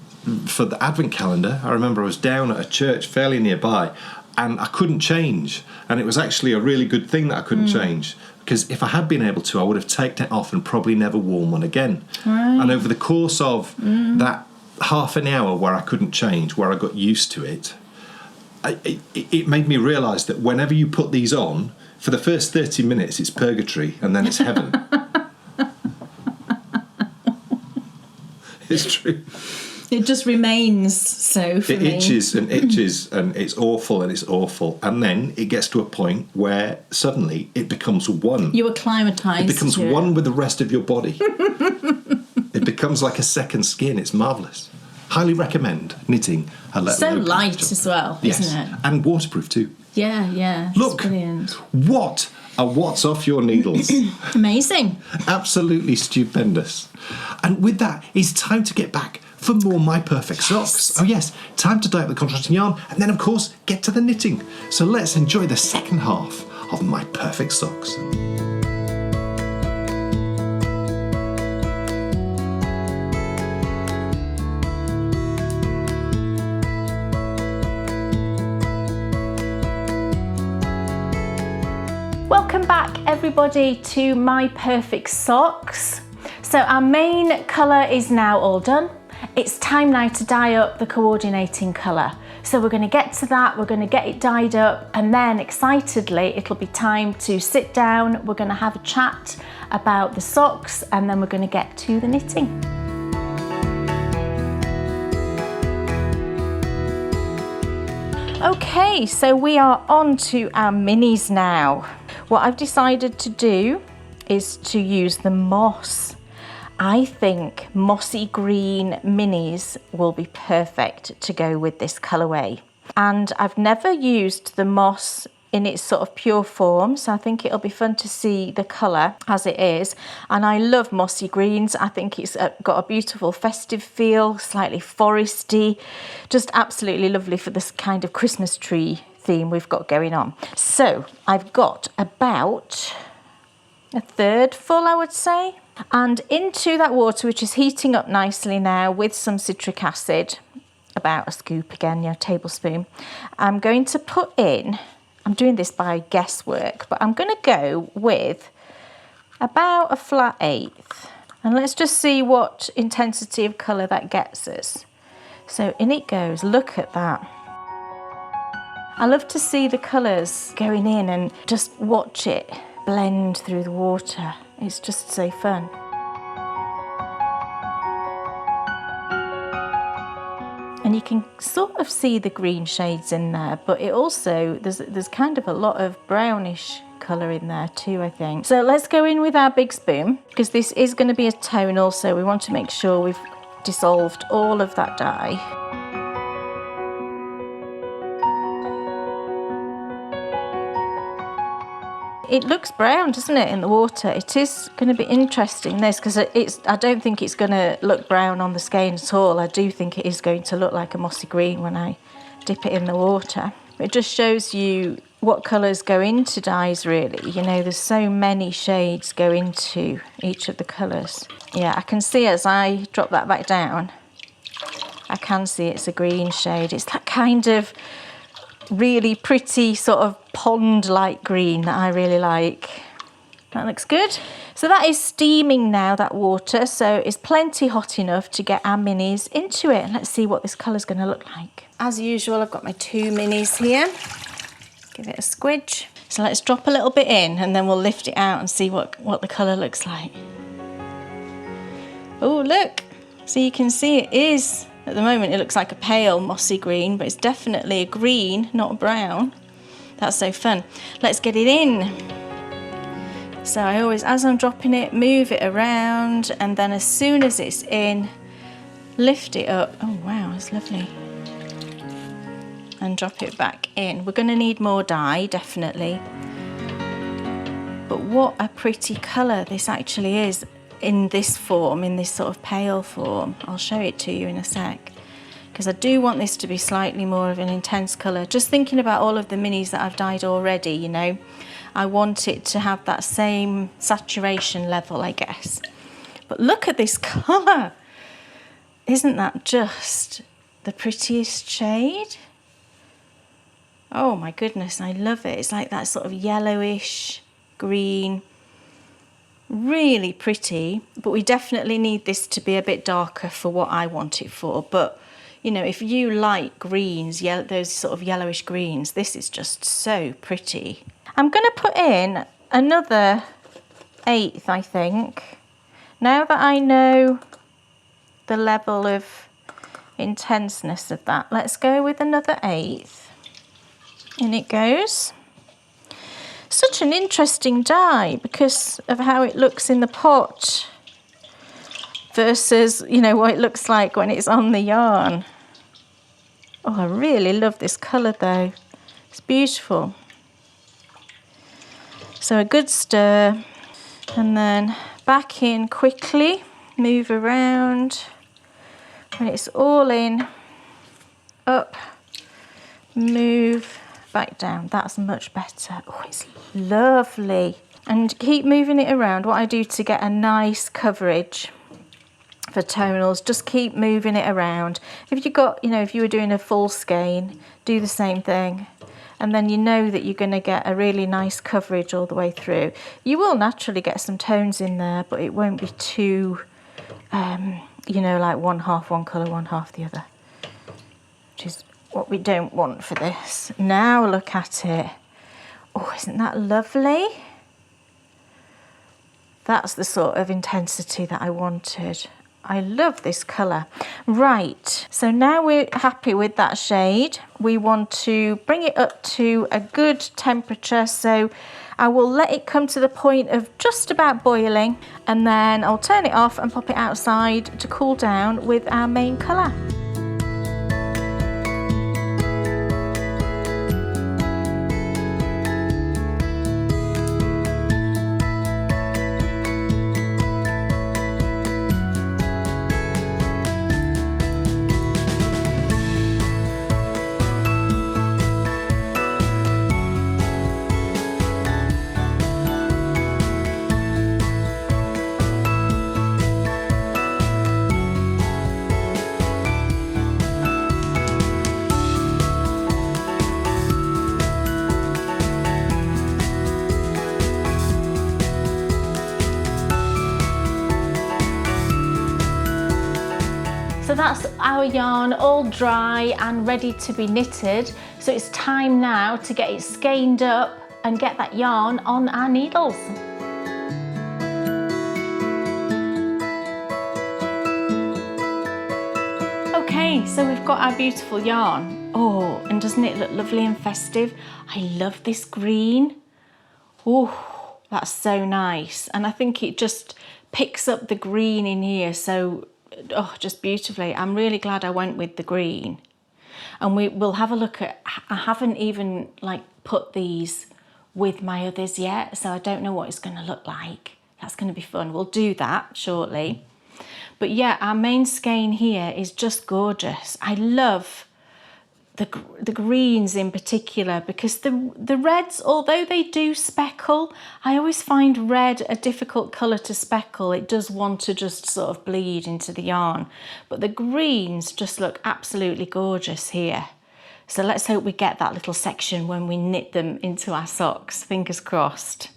for the Advent calendar. I remember I was down at a church fairly nearby and I couldn't change. And it was actually a really good thing that I couldn't change, because if I had been able to, I would have taken it off and probably never worn one again. Right. And over the course of that half an hour where I couldn't change, where I got used to it, it made me realise that whenever you put these on, for the first 30 minutes it's purgatory and then it's heaven. It's true. It just remains so for me. It itches and itches and it's awful and it's awful. And then it gets to a point where suddenly it becomes one. You acclimatised. It becomes one with the rest of your body. It becomes like a second skin. It's marvellous. Highly recommend knitting a little. So light as well, isn't it? And waterproof too. Yeah. Look, brilliant. What a what's off your needles. Amazing. Absolutely stupendous. And with that, it's time to get back for more My Perfect Socks. Oh yes, time to dye up the contrasting yarn and then of course get to the knitting. So let's enjoy the second half of My Perfect Socks. Welcome back everybody to My Perfect Socks. So our main colour is now all done. It's time now to dye up the coordinating colour. So we're going to get to that, we're going to get it dyed up, and then excitedly it'll be time to sit down, we're going to have a chat about the socks, and then we're going to get to the knitting. Okay, so we are on to our minis now. What I've decided to do is to use the moss. I think mossy green minis will be perfect to go with this colourway. And I've never used the moss in its sort of pure form, so I think it'll be fun to see the colour as it is. And I love mossy greens. I think it's got a beautiful festive feel, slightly foresty, just absolutely lovely for this kind of Christmas tree theme we've got going on. So I've got about a third full, I would say. And into that water, which is heating up nicely now with some citric acid, about a scoop again, a tablespoon, I'm going to put in, I'm doing this by guesswork, but I'm going to go with about a flat eighth. And let's just see what intensity of colour that gets us. So in it goes, look at that. I love to see the colours going in and just watch it blend through the water. It's just so fun. And you can sort of see the green shades in there, but it also, there's kind of a lot of brownish colour in there too, I think. So let's go in with our big spoon, because this is going to be a tonal, so we want to make sure we've dissolved all of that dye. It looks brown, doesn't it, in the water? It is going to be interesting, this, because I don't think it's going to look brown on the skein at all. I do think it is going to look like a mossy green when I dip it in the water. It just shows you what colours go into dyes, really. You know, there's so many shades go into each of the colours. Yeah, I can see as I drop that back down, I can see it's a green shade. It's that kind of really pretty sort of pond-like green that I really like. That looks good. So that is steaming now, that water, so it's plenty hot enough to get our minis into it. And let's see what this colour's going to look like. As usual, I've got my 2 minis here. Give it a squidge. So let's drop a little bit in and then we'll lift it out and see what the colour looks like. Oh, look. So you can see it is, at the moment it looks like a pale mossy green, but it's definitely a green, not a brown. That's so fun. Let's get it in. So I always, as I'm dropping it, move it around, and then as soon as it's in, lift it up. Oh wow, it's lovely. And drop it back in. We're going to need more dye, definitely. But what a pretty colour this actually is in this form, in this sort of pale form. I'll show it to you in a sec, because I do want this to be slightly more of an intense colour. Just thinking about all of the minis that I've dyed already, you know, I want it to have that same saturation level, I guess. But look at this colour. Isn't that just the prettiest shade? Oh my goodness, I love it. It's like that sort of yellowish green. Really pretty, but we definitely need this to be a bit darker for what I want it for. But you know, if you like greens, those sort of yellowish greens, this is just so pretty. I'm going to put in another 1/8, I think. Now that I know the level of intenseness of that, let's go with another 1/8. In it goes. Such an interesting dye because of how it looks in the pot versus, you know, what it looks like when it's on the yarn. Oh, I really love this colour though. It's beautiful. So a good stir, and then back in quickly, move around. When it's all in, up, move, back down. That's much better. Oh, it's lovely. And keep moving it around. What I do to get a nice coverage for tonals, just keep moving it around. If you got, you know, if you were doing a full skein, do the same thing. And then you know that you're going to get a really nice coverage all the way through. You will naturally get some tones in there, but it won't be too, you know, like one half one colour, one half the other, which is what we don't want for this. Now look at it. Oh, isn't that lovely? That's the sort of intensity that I wanted. I love this colour. Right, so now we're happy with that shade. We want to bring it up to a good temperature, so I will let it come to the point of just about boiling, and then I'll turn it off and pop it outside to cool down with our main colour. So that's our yarn all dry and ready to be knitted. So it's time now to get it skeined up and get that yarn on our needles. Okay, so we've got our beautiful yarn. Oh, and doesn't it look lovely and festive? I love this green. Oh, that's so nice. And I think it just picks up the green in here so, oh, just beautifully. I'm really glad I went with the green. And we'll have a look at, I haven't even like put these with my others yet, so I don't know what it's going to look like. That's going to be fun. We'll do that shortly. But yeah, our main skein here is just gorgeous. I love the greens in particular, because the reds, although they do speckle, I always find red a difficult colour to speckle. It does want to just sort of bleed into the yarn. But the greens just look absolutely gorgeous here. So let's hope we get that little section when we knit them into our socks, fingers crossed.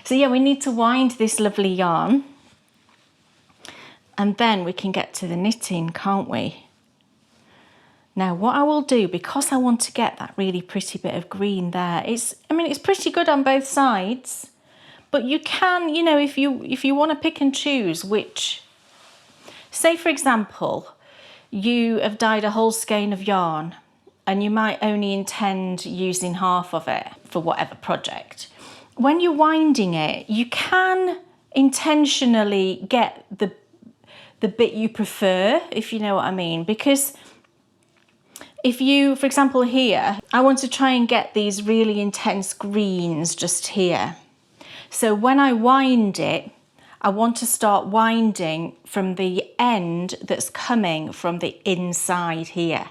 So yeah, we need to wind this lovely yarn, and then we can get to the knitting, can't we? Now what I will do, because I want to get that really pretty bit of green there, it's pretty good on both sides, but you can, you know, if you want to pick and choose which, say for example, you have dyed a whole skein of yarn and you might only intend using half of it for whatever project. when you're winding it, you can intentionally get the bit you prefer, if you know what I mean, because if you, for example here, I want to try and get these really intense greens just here. So when I wind it, I want to start winding from the end that's coming from the inside here.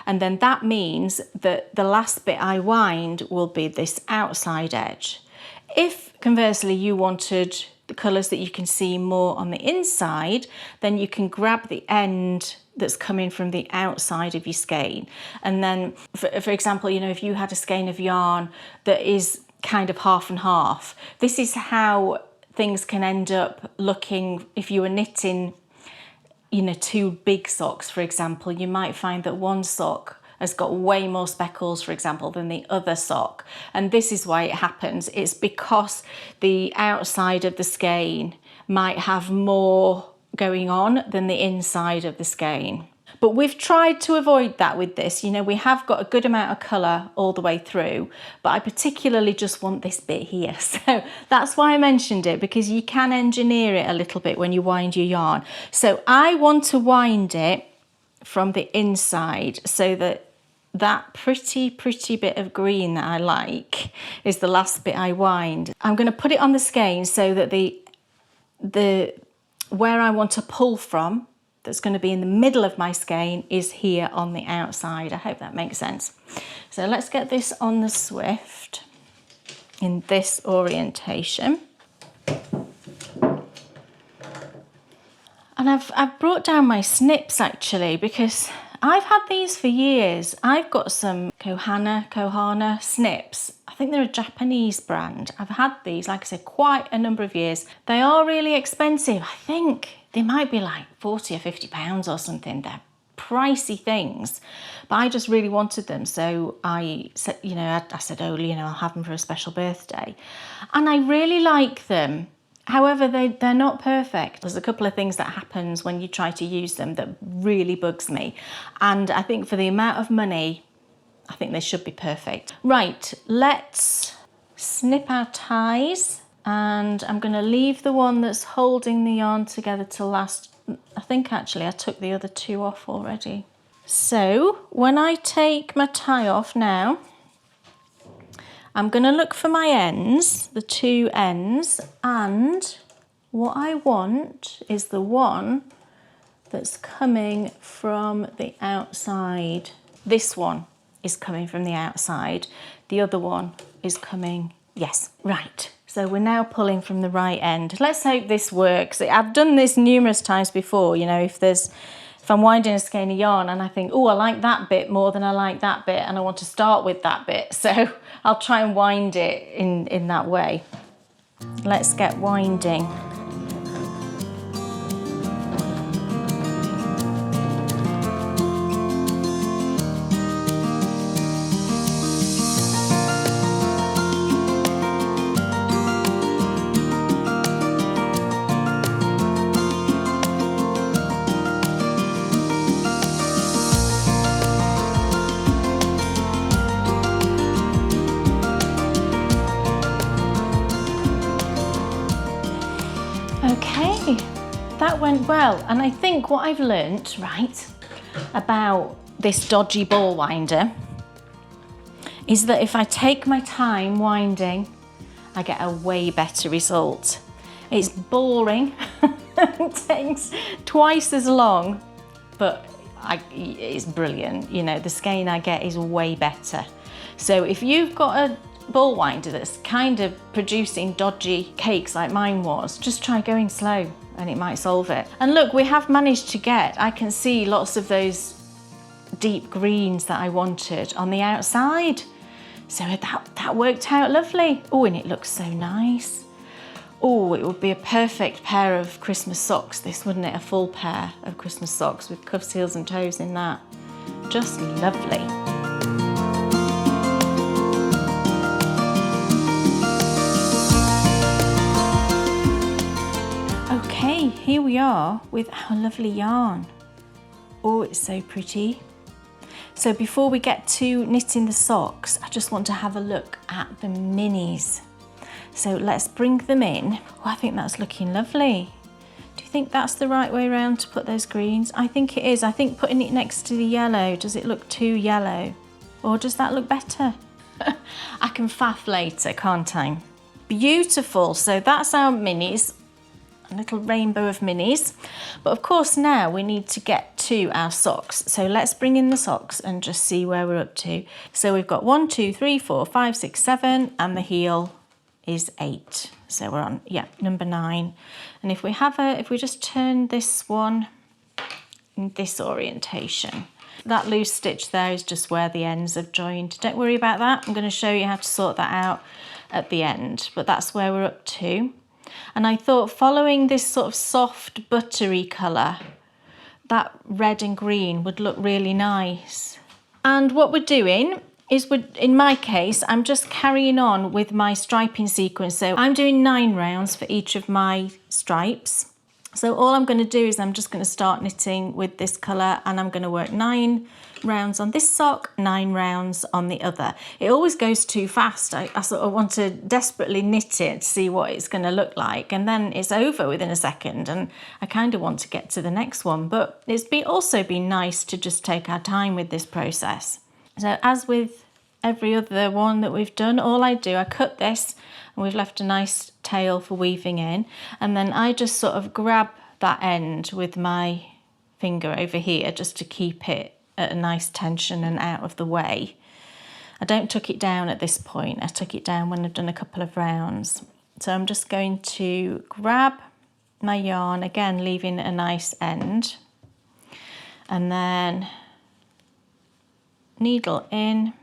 And then that means that the last bit I wind will be this outside edge. If conversely you wanted the colours that you can see more on the inside, then you can grab the end that's coming from the outside of your skein. And then, for example, you know, if you had a skein of yarn that is kind of half and half, this is how things can end up looking if you were knitting, you know, two big socks, for example. You might find that one sock has got way more speckles, for example, than the other sock. And this is why it happens. It's because the outside of the skein might have more going on than the inside of the skein. But we've tried to avoid that with this. You know, we have got a good amount of colour all the way through, but I particularly just want this bit here. So that's why I mentioned it, because you can engineer it a little bit when you wind your yarn. So I want to wind it from the inside so that that pretty bit of green that I like is the last bit I wind. I'm going to put it on the skein so that the where I want to pull from, that's going to be in the middle of my skein, is here on the outside. I hope that makes sense. So let's get this on the Swift in this orientation. And I've brought down my snips actually, because I've had these for years. I've got some Kohana snips. I think they're a Japanese brand. I've had these, like I said, quite a number of years. They are really expensive. I think they might be like 40 or 50 pounds or something. They're pricey things, but I just really wanted them. So I said, you know, I said, oh, you know, I'll have them for a special birthday. And I really like them. However, they're not perfect. There's a couple of things that happens when you try to use them that really bugs me. And I think for the amount of money, I think they should be perfect. Right, let's snip our ties. And I'm going to leave the one that's holding the yarn together to last. I think actually I took the other two off already. So when I take my tie off now, I'm going to look for my ends, the two ends, and what I want is the one that's coming from the outside. This one is coming from the outside. The other one is coming, yes, right. So we're now pulling from the right end. Let's hope this works. I've done this numerous times before, you know, if I'm winding a skein of yarn and I think, oh, I like that bit more than I like that bit, and I want to start with that bit. So I'll try and wind it in that way. Let's get winding. That went well, and I think what I've learnt, right, about this dodgy ball winder is that if I take my time winding, I get a way better result. It's boring, it takes twice as long, but it's brilliant. You know, the skein I get is way better. So if you've got a ball winder that's kind of producing dodgy cakes like mine was, just try going slow and it might solve it. And look, we have managed to get, I can see lots of those deep greens that I wanted on the outside. So that worked out lovely. Oh, and it looks so nice. Oh, it would be a perfect pair of Christmas socks, this, wouldn't it? A full pair of Christmas socks with cuffs, heels and toes in that. Just lovely. Okay, here we are with our lovely yarn. Oh, it's so pretty. So before we get to knitting the socks, I just want to have a look at the minis. So let's bring them in. Oh, I think that's looking lovely. Do you think that's the right way around to put those greens? I think it is. I think putting it next to the yellow, does it look too yellow? Or does that look better? I can faff later, can't I? Beautiful. So that's our minis. A little rainbow of minis. But of course now we need to get to our socks. So let's bring in the socks and just see where we're up to. So we've got 1, 2, 3, 4, 5, 6, 7, and the heel is 8. So we're on, yeah, number 9. And if we just turn this one in this orientation, that loose stitch there is just where the ends have joined. Don't worry about that. I'm going to show you how to sort that out at the end, but that's where we're up to. And I thought following this sort of soft buttery colour, that red and green would look really nice. And what we're doing is, in my case, I'm just carrying on with my striping sequence. So I'm doing 9 rounds for each of my stripes. So all I'm going to do is I'm just going to start knitting with this colour, and I'm going to work 9 rounds on this sock, 9 rounds on the other. It always goes too fast. I sort of want to desperately knit it to see what it's going to look like, and then it's over within a second, and I kind of want to get to the next one. But it's also been nice to just take our time with this process. So as with every other one that we've done, all I do, I cut this, and we've left a nice tail for weaving in, and then I just sort of grab that end with my finger over here just to keep it at a nice tension and out of the way. I don't tuck it down at this point. I tuck it down when I've done a couple of rounds. So I'm just going to grab my yarn, again leaving a nice end, and then needle in,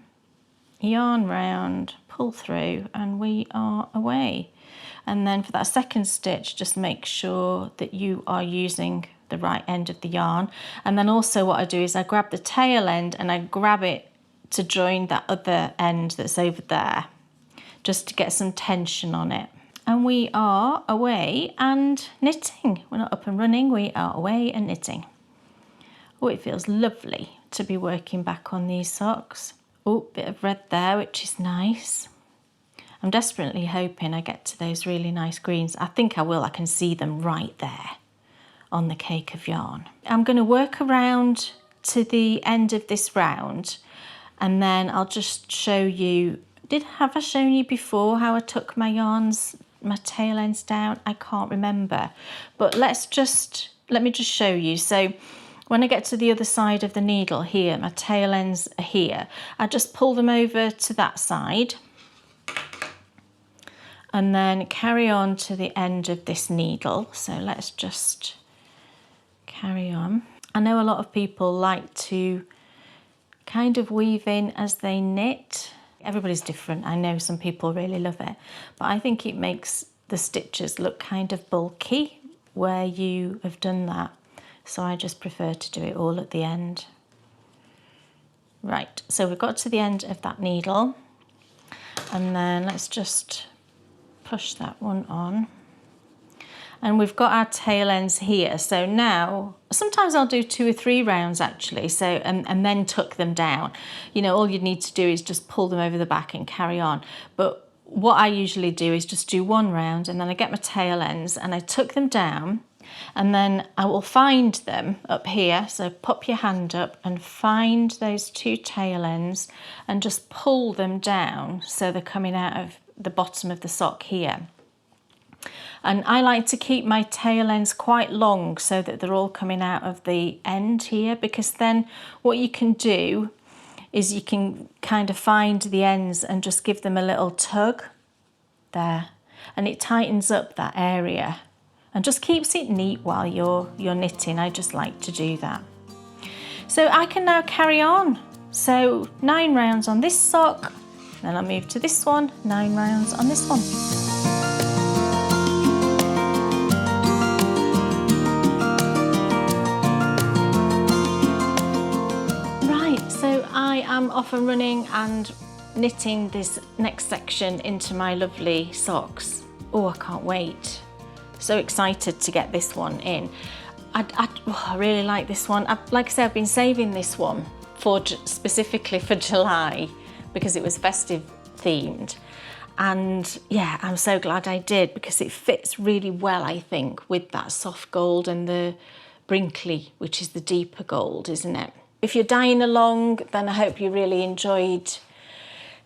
yarn round, pull through, and we are away. And then for that second stitch, just make sure that you are using the right end of the yarn. And then also what I do is I grab the tail end and I grab it to join that other end that's over there, just to get some tension on it. And we are away and knitting. We're not up and running, we are away and knitting. Oh, it feels lovely to be working back on these socks. Oh, bit of red there, which is nice. I'm desperately hoping I get to those really nice greens. I think I will. I can see them right there on the cake of yarn. I'm going to work around to the end of this round, and then I'll just show you. Have I shown you before how I tuck my yarns, my tail ends down? I can't remember, but let me just show you. So when I get to the other side of the needle here, my tail ends are here. I just pull them over to that side and then carry on to the end of this needle. So let's just carry on. I know a lot of people like to kind of weave in as they knit. Everybody's different. I know some people really love it, but I think it makes the stitches look kind of bulky where you have done that. So I just prefer to do it all at the end. Right, so we've got to the end of that needle, and then let's just push that one on. And we've got our tail ends here. So now, sometimes I'll do 2 or 3 rounds actually, so and then tuck them down. You know, all you need to do is just pull them over the back and carry on. But what I usually do is just do 1 round, and then I get my tail ends and I tuck them down, and then I will find them up here. So pop your hand up and find those 2 tail ends and just pull them down so they're coming out of the bottom of the sock here. And I like to keep my tail ends quite long so that they're all coming out of the end here, because then what you can do is you can kind of find the ends and just give them a little tug there, and it tightens up that area and just keeps it neat while you're knitting. I just like to do that. So I can now carry on. So 9 rounds on this sock, then I'll move to this one, 9 rounds on this one. Right, so I am off and running and knitting this next section into my lovely socks. Oh, I can't wait. So excited to get this one in. I really like this one. Like I said, I've been saving this one specifically for July because it was festive themed. And yeah, I'm so glad I did, because it fits really well, I think, with that soft gold and the Brinkley, which is the deeper gold, isn't it? If you're dyeing along, then I hope you really enjoyed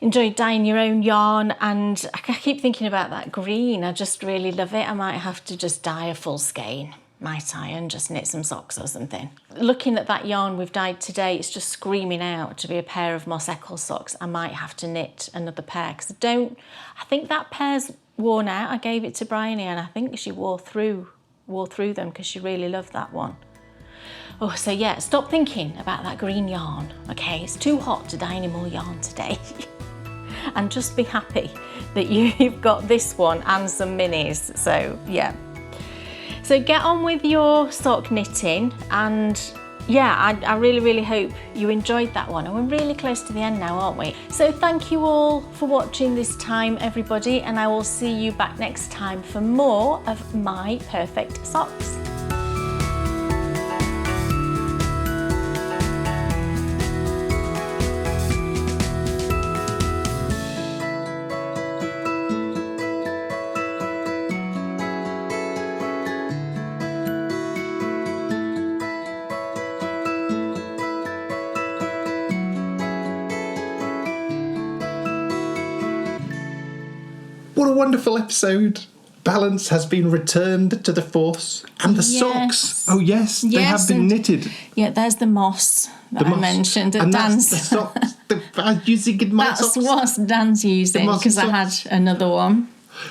dyeing your own yarn. And I keep thinking about that green. I just really love it. I might have to just dye a full skein, might I, and just knit some socks or something. Looking at that yarn we've dyed today, it's just screaming out to be a pair of Moss Eccles socks. I might have to knit another pair, because I think that pair's worn out. I gave it to Bryony and I think she wore through them because she really loved that one. Oh, so yeah, stop thinking about that green yarn, okay? It's too hot to dye any more yarn today. And just be happy that you've got this one and some minis, so yeah. So get on with your sock knitting, and yeah, I really, really hope you enjoyed that one. And we're really close to the end now, aren't we? So thank you all for watching this time, everybody, and I will see you back next time for more of My Perfect Socks. What a wonderful episode. Balance has been returned to the force. And the socks. Oh, yes, they have been knitted. Yeah, there's the moss that I mentioned at Dan's. That's the socks I'm using in my socks. That's what Dan's using, because I had another one.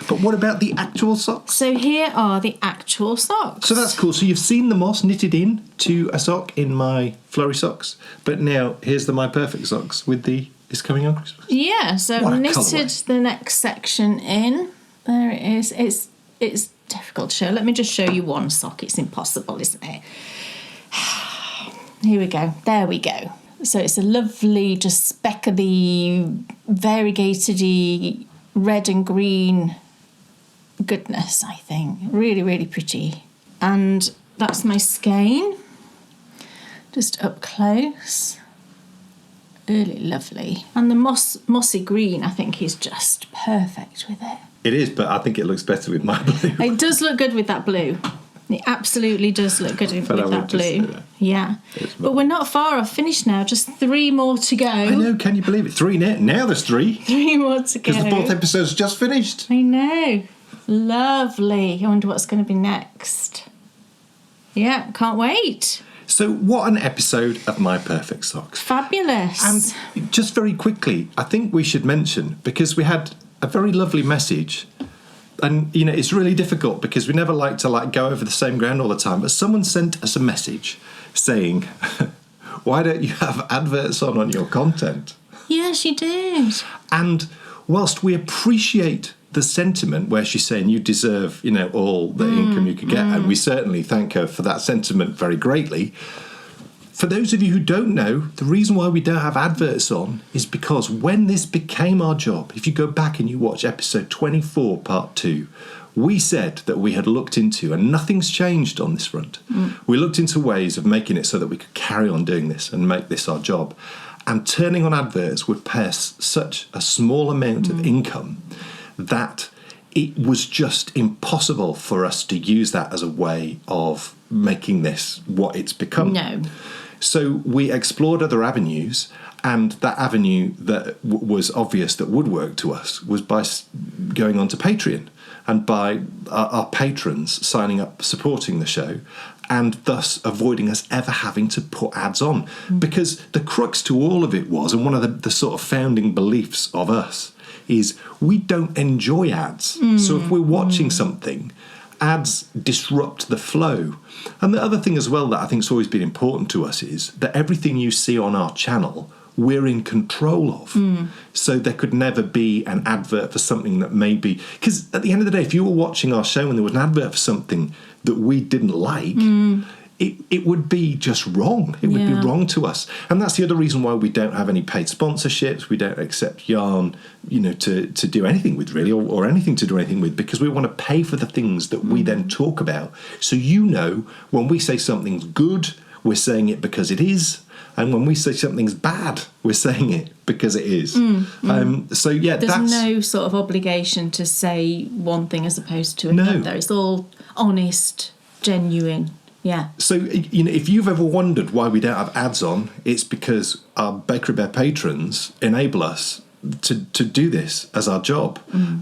But what about the actual socks? So here are the actual socks. So that's cool. So you've seen the moss knitted in to a sock in my flurry socks. But now here's the My Perfect socks with the It's Coming on Christmas. Yeah, so What a knitted colourway. the next section in. There it is. It's difficult to show. Let me just show you one sock. It's impossible, isn't it? Here we go. There we go. So it's a lovely, just speckly, variegated-y, red and green goodness, I think. Really, really pretty. And that's my skein. Just up close. Really lovely. And the mossy green, I think, is just perfect with it. It is, but I think it looks better with my blue. It does look good with that blue. It absolutely does look good with that blue. Yeah. But we're not far off finished now. Just 3 more to go. I know, can you believe it? 3 net. Now there's 3. 3 more to go. Because the 4th episode's just finished. I know. Lovely. I wonder what's going to be next. Yeah, can't wait. So what an episode of My Perfect Socks. Fabulous. And just very quickly, I think we should mention, because we had a very lovely message, and you know it's really difficult because we never like to go over the same ground all the time, but someone sent us a message saying, why don't you have adverts on your content? Yeah, she did. And whilst we appreciate the sentiment where she's saying you deserve, all the income you could get, and we certainly thank her for that sentiment very greatly. For those of you who don't know, the reason why we don't have adverts on is because when this became our job, if you go back and you watch episode 24, part 2, we said that we had looked into, and nothing's changed on this front, we looked into ways of making it so that we could carry on doing this and make this our job. And turning on adverts would pay us such a small amount of income that it was just impossible for us to use that as a way of making this what it's become. No. So we explored other avenues, and that avenue that was obvious that would work to us was by going on to Patreon and by our patrons signing up, supporting the show, and thus avoiding us ever having to put ads on. Because the crux to all of it was, and one of the sort of founding beliefs of us, is we don't enjoy ads. So if we're watching something, ads disrupt the flow. And the other thing as well that I think has always been important to us is that everything you see on our channel, we're in control of. So there could never be an advert for something that maybe... Because at the end of the day, if you were watching our show and there was an advert for something that we didn't like... It would be just wrong. It would be wrong to us. And that's the other reason why we don't have any paid sponsorships. We don't accept yarn, to do anything with, really, or anything to do anything with, because we want to pay for the things that we then talk about. So when we say something's good, we're saying it because it is. And when we say something's bad, we're saying it because it is. So yeah, there's no sort of obligation to say one thing as opposed to No. another. It's all honest, genuine. Yeah. So, you know, if you've ever wondered why we don't have ads on, it's because our Bakery Bear patrons enable us to do this as our job.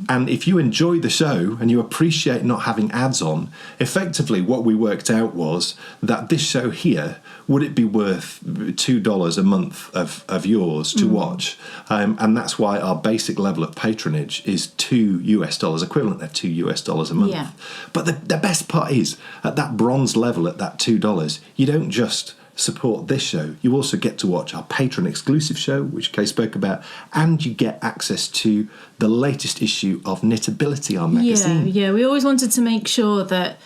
And if you enjoy the show and you appreciate not having ads on, effectively what we worked out was that this show here, would it be worth $2 a month of yours to watch? And that's why our basic level of patronage is $2 equivalent of $2 a month. Yeah. But the best part is, at that bronze level, at that $2, you don't just support this show, you also get to watch our Patron Exclusive Show, which Kay spoke about, and you get access to the latest issue of Knitability, our magazine. Yeah, we always wanted to make sure that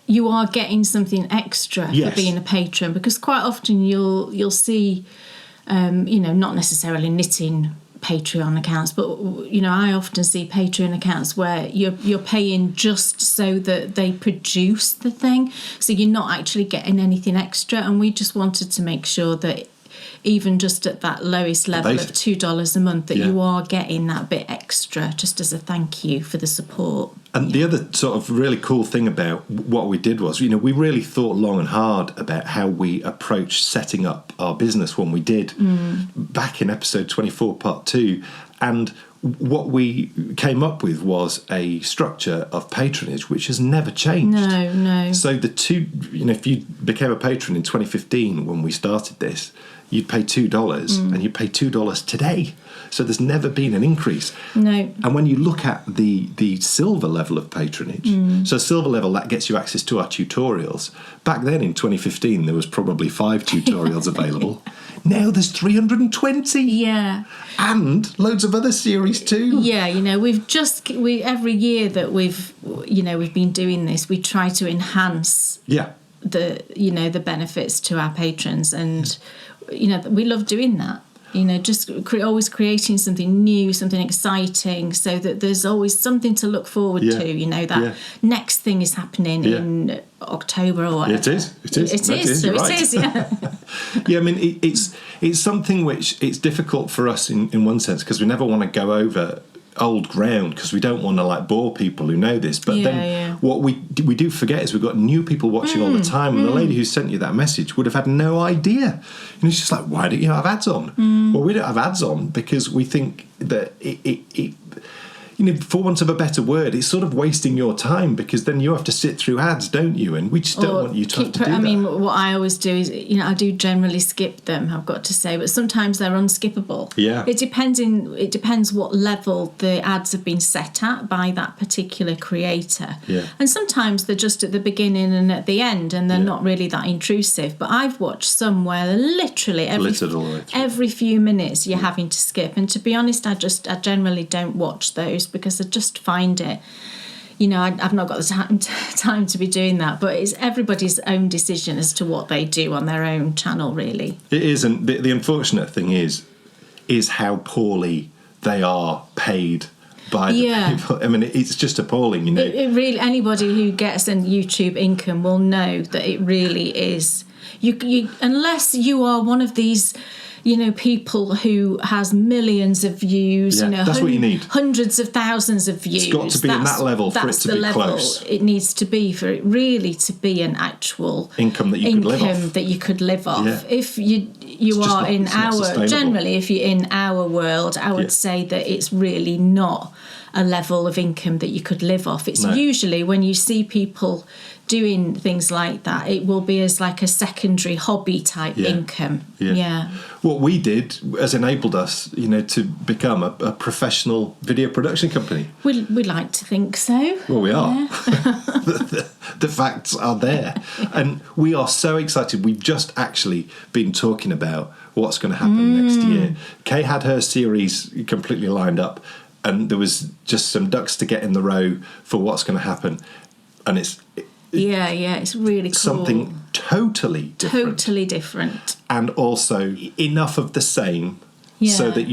you are getting something extra Yes. for being a patron, because quite often you'll see, not necessarily knitting Patreon accounts, but I often see Patreon accounts where you're paying just so that they produce the thing, so you're not actually getting anything extra. And we just wanted to make sure that even just at that lowest level of $2 a month, that you are getting that bit extra, just as a thank you for the support. And the other sort of really cool thing about what we did was, we really thought long and hard about how we approached setting up our business when we did back in episode 24, part 2. And what we came up with was a structure of patronage which has never changed. No. So the two, if you became a patron in 2015 when we started this, you'd pay $2 and you'd pay $2 today. So there's never been an increase. No. And when you look at the silver level of patronage, so silver level, that gets you access to our tutorials. Back then in 2015, there was probably 5 tutorials available. Now there's 320. Yeah. And loads of other series too. Yeah, we every year that we've been doing this, we try to enhance the benefits to our patrons, and we love doing that. Just always creating something new, something exciting, so that there's always something to look forward to. That next thing is happening in October or whatever. It is. Yeah. Yeah, I mean, it's something which it's difficult for us in one sense, because we never want to go over old ground, because we don't want to bore people who know this. But what we do forget is we've got new people watching all the time, and the lady who sent you that message would have had no idea. And it's just like, why don't you have ads on? Well, we don't have ads on because we think that it for want of a better word, it's sort of wasting your time, because then you have to sit through ads, don't you? And we just don't want you to have to do that. I mean, what I always do is, I do generally skip them, I've got to say, but sometimes they're unskippable. Yeah. It depends what level the ads have been set at by that particular creator. Yeah. And sometimes they're just at the beginning and at the end, and they're not really that intrusive. But I've watched some where literally every few minutes you're having to skip. And to be honest, I generally don't watch those, because I just find it, I've not got the time to be doing that. But it's everybody's own decision as to what they do on their own channel, really. It is, and the unfortunate thing is how poorly they are paid by the people. I mean, it's just appalling, It really, anybody who gets a YouTube income will know that it really is. You unless you are one of these, people who has millions of views, that's what you need. Hundreds of thousands of views. It's got to be in that level for it to be close. It needs to be for it really to be an actual income that you could live off. Yeah. If you are in generally, if you're in our world, I would say that it's really not a level of income that you could live off. It's usually when you see people doing things like that, it will be as like a secondary hobby type income. Yeah. What we did has enabled us, to become a professional video production company. We like to think so. Well, we are. The facts are there. And we are so excited. We've just actually been talking about what's going to happen next year. Kay had her series completely lined up, and there was just some ducks to get in the row for what's going to happen. And it's really cool. Something totally different. And also enough of the same so that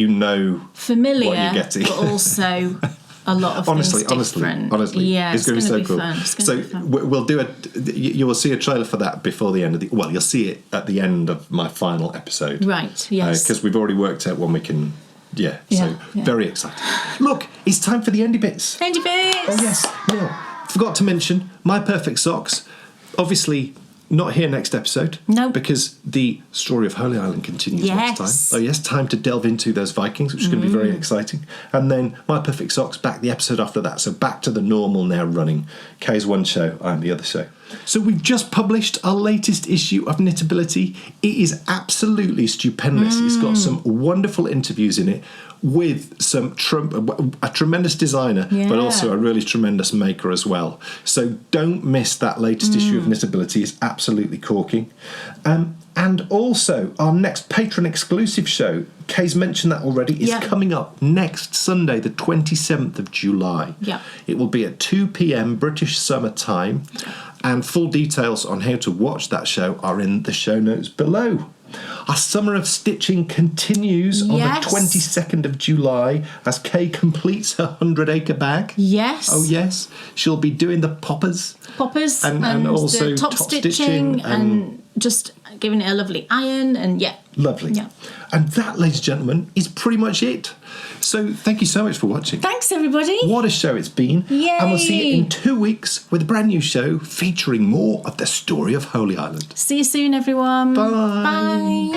familiar, what you're getting. But also a lot of things different. Honestly, yeah, it's going to be so cool. Fun. So we'll do you will see a trailer for that before the end of you'll see it at the end of my final episode. Right, yes. Because we've already worked out when we can, very excited. Look, it's time for the Endy Bits. Endy Bits! Oh yes, now, forgot to mention, My Perfect Socks, obviously not here next episode. No. Because the story of Holy Island continues next time. Oh yes, time to delve into those Vikings, which is going to be very exciting. And then My Perfect Socks back the episode after that. So back to the normal now running. Kay's one show, I'm the other show. So we've just published our latest issue of Knitability. It is absolutely stupendous. It's got some wonderful interviews in it with some a tremendous designer, but also a really tremendous maker as well. So don't miss that latest issue of Knitability. It's absolutely corking. And also our next Patron Exclusive Show, Kay's mentioned that already, is coming up next Sunday, the 27th of July. Yeah. It will be at 2 p.m. British Summer Time. And full details on how to watch that show are in the show notes below. Our Summer of Stitching continues on the 22nd of July as Kay completes her 100-acre bag. Yes. Oh, yes. She'll be doing the poppers. And also the top stitching and just giving it a lovely iron and Lovely. Yeah. And that, ladies and gentlemen, is pretty much it. So thank you so much for watching. Thanks, everybody. What a show it's been. Yay. And we'll see you in 2 weeks with a brand new show featuring more of the story of Holy Island. See you soon, everyone. Bye. Bye.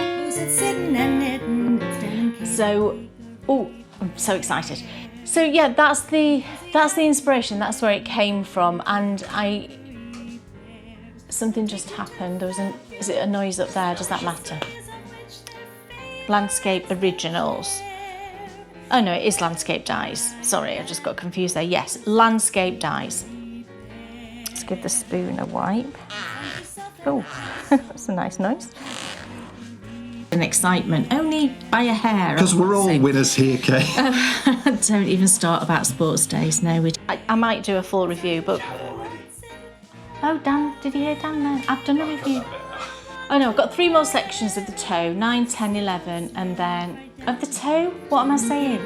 So, I'm so excited. So yeah, that's the inspiration. That's where it came from. And something just happened. Is it a noise up there? Does that matter? Landscape Originals. Oh no, it is Landscape Dies. Sorry, I just got confused there. Yes, Landscape Dies. Let's give the spoon a wipe. Oh, that's a nice noise. An excitement, only by a hair. Because we're all winners here, Kay. Don't even start about sports days. No, I might do a full review, but... Oh, Dan, did you hear Dan there? I've done a review. Oh no, I've got 3 more sections of the toe, 9, 10, 11, and then... Of the toe? What am I saying?